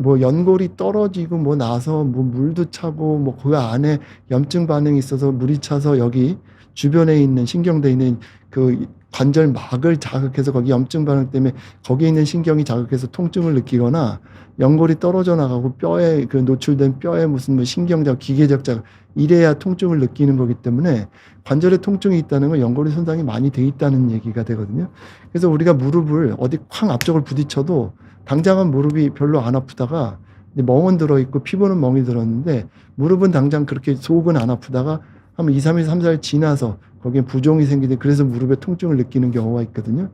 뭐 연골이 떨어지고 뭐 나서 뭐 물도 차고 뭐 그 안에 염증 반응이 있어서 물이 차서 여기 주변에 있는 신경대에 있는 그 관절막을 자극해서 거기 염증 반응 때문에 거기에 있는 신경이 자극해서 통증을 느끼거나 연골이 떨어져 나가고 뼈에 그 노출된 뼈에 무슨 뭐 신경적 기계적 자극 이래야 통증을 느끼는 거기 때문에 관절에 통증이 있다는 건 연골의 손상이 많이 돼 있다는 얘기가 되거든요. 그래서 우리가 무릎을 어디 쾅 앞쪽을 부딪혀도 당장은 무릎이 별로 안 아프다가 멍은 들어있고 피부는 멍이 들었는데 무릎은 당장 그렇게 속은 안 아프다가 한 2, 3일, 3, 4일 지나서 거기에 부종이 생기는데 그래서 무릎에 통증을 느끼는 경우가 있거든요.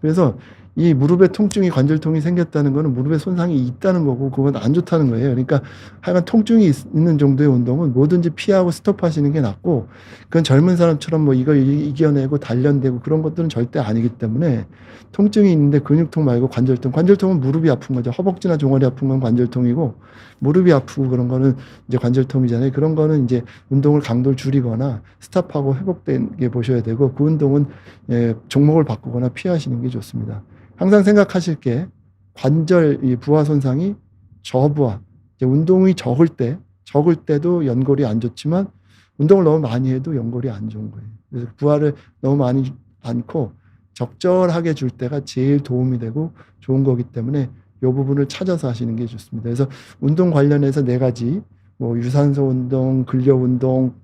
그래서 이 무릎에 통증이 관절통이 생겼다는 거는 무릎에 손상이 있다는 거고 그건 안 좋다는 거예요. 그러니까 하여간 통증이 있는 정도의 운동은 뭐든지 피하고 스톱하시는 게 낫고 그건 젊은 사람처럼 뭐 이걸 이겨내고 단련되고 그런 것들은 절대 아니기 때문에 통증이 있는데 근육통 말고 관절통은 무릎이 아픈 거죠. 허벅지나 종아리 아픈 건 관절통이고 무릎이 아프고 그런 거는 이제 관절통이잖아요. 그런 거는 이제 운동을 강도를 줄이거나 스탑하고 회복되게 보셔야 되고 그 운동은 종목을 바꾸거나 피하시는 게 좋습니다. 항상 생각하실 게 관절 부하 손상이 저부하, 운동이 적을 때도 연골이 안 좋지만 운동을 너무 많이 해도 연골이 안 좋은 거예요. 그래서 부하를 너무 많이 않고 적절하게 줄 때가 제일 도움이 되고 좋은 거기 때문에 이 부분을 찾아서 하시는 게 좋습니다. 그래서 운동 관련해서 4가지 뭐 유산소 운동, 근력 운동,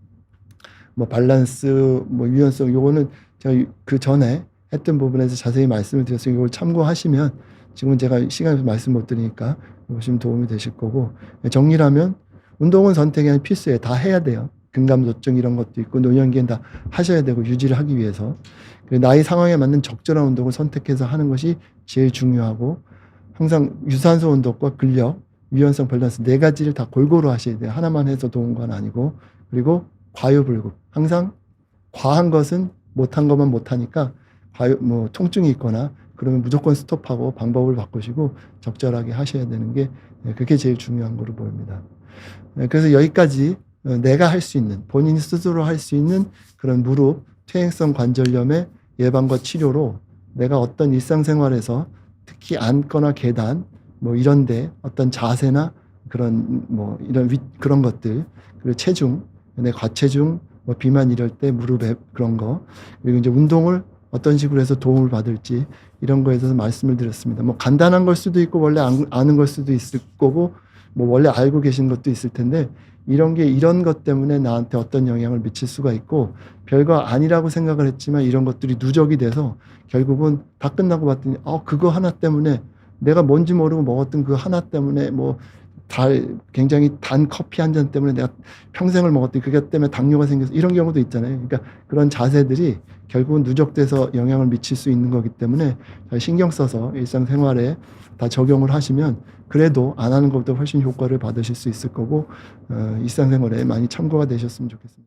뭐 밸런스, 뭐 유연성 요거는 제가 그 전에 했던 부분에서 자세히 말씀을 드렸으니 이걸 참고하시면 지금은 제가 시간이 말씀 못 드리니까 보시면 도움이 되실 거고 정리를 하면 운동은 선택이 아니라 필수예요. 다 해야 돼요. 근감소증 이런 것도 있고 노년기엔 다 하셔야 되고 유지를 하기 위해서 나이 상황에 맞는 적절한 운동을 선택해서 하는 것이 제일 중요하고 항상 유산소 운동과 근력, 유연성, 밸런스 4가지를 다 골고루 하셔야 돼요. 하나만 해서 좋은 건 아니고 그리고 과유불급 항상 과한 것은 못한 것만 못하니까 뭐 통증이 있거나 그러면 무조건 스톱하고 방법을 바꾸시고 적절하게 하셔야 되는 게 그게 제일 중요한 거로 보입니다. 그래서 여기까지 내가 할 수 있는 본인이 스스로 할 수 있는 그런 무릎 퇴행성 관절염의 예방과 치료로 내가 어떤 일상생활에서 특히 앉거나 계단 뭐 이런데 어떤 자세나 그런 뭐 이런 그런 것들 그리고 체중 내 과체중 뭐 비만 이럴 때 무릎에 그런 거 그리고 이제 운동을 어떤 식으로 해서 도움을 받을지 이런 거에 대해서 말씀을 드렸습니다. 뭐 간단한 걸 수도 있고 원래 아는 걸 수도 있을 거고 뭐 원래 알고 계신 것도 있을 텐데 이런 것 때문에 나한테 어떤 영향을 미칠 수가 있고 별거 아니라고 생각을 했지만 이런 것들이 누적이 돼서 결국은 다 끝나고 봤더니 그거 하나 때문에 내가 뭔지 모르고 먹었던 그 하나 때문에 뭐 굉장히 단 커피 한 잔 때문에 내가 평생을 먹었더니 그것 때문에 당뇨가 생겨서 이런 경우도 있잖아요. 그러니까 그런 자세들이 결국은 누적돼서 영향을 미칠 수 있는 거기 때문에 신경 써서 일상생활에 다 적용을 하시면 그래도 안 하는 것보다 훨씬 효과를 받으실 수 있을 거고 일상생활에 많이 참고가 되셨으면 좋겠습니다.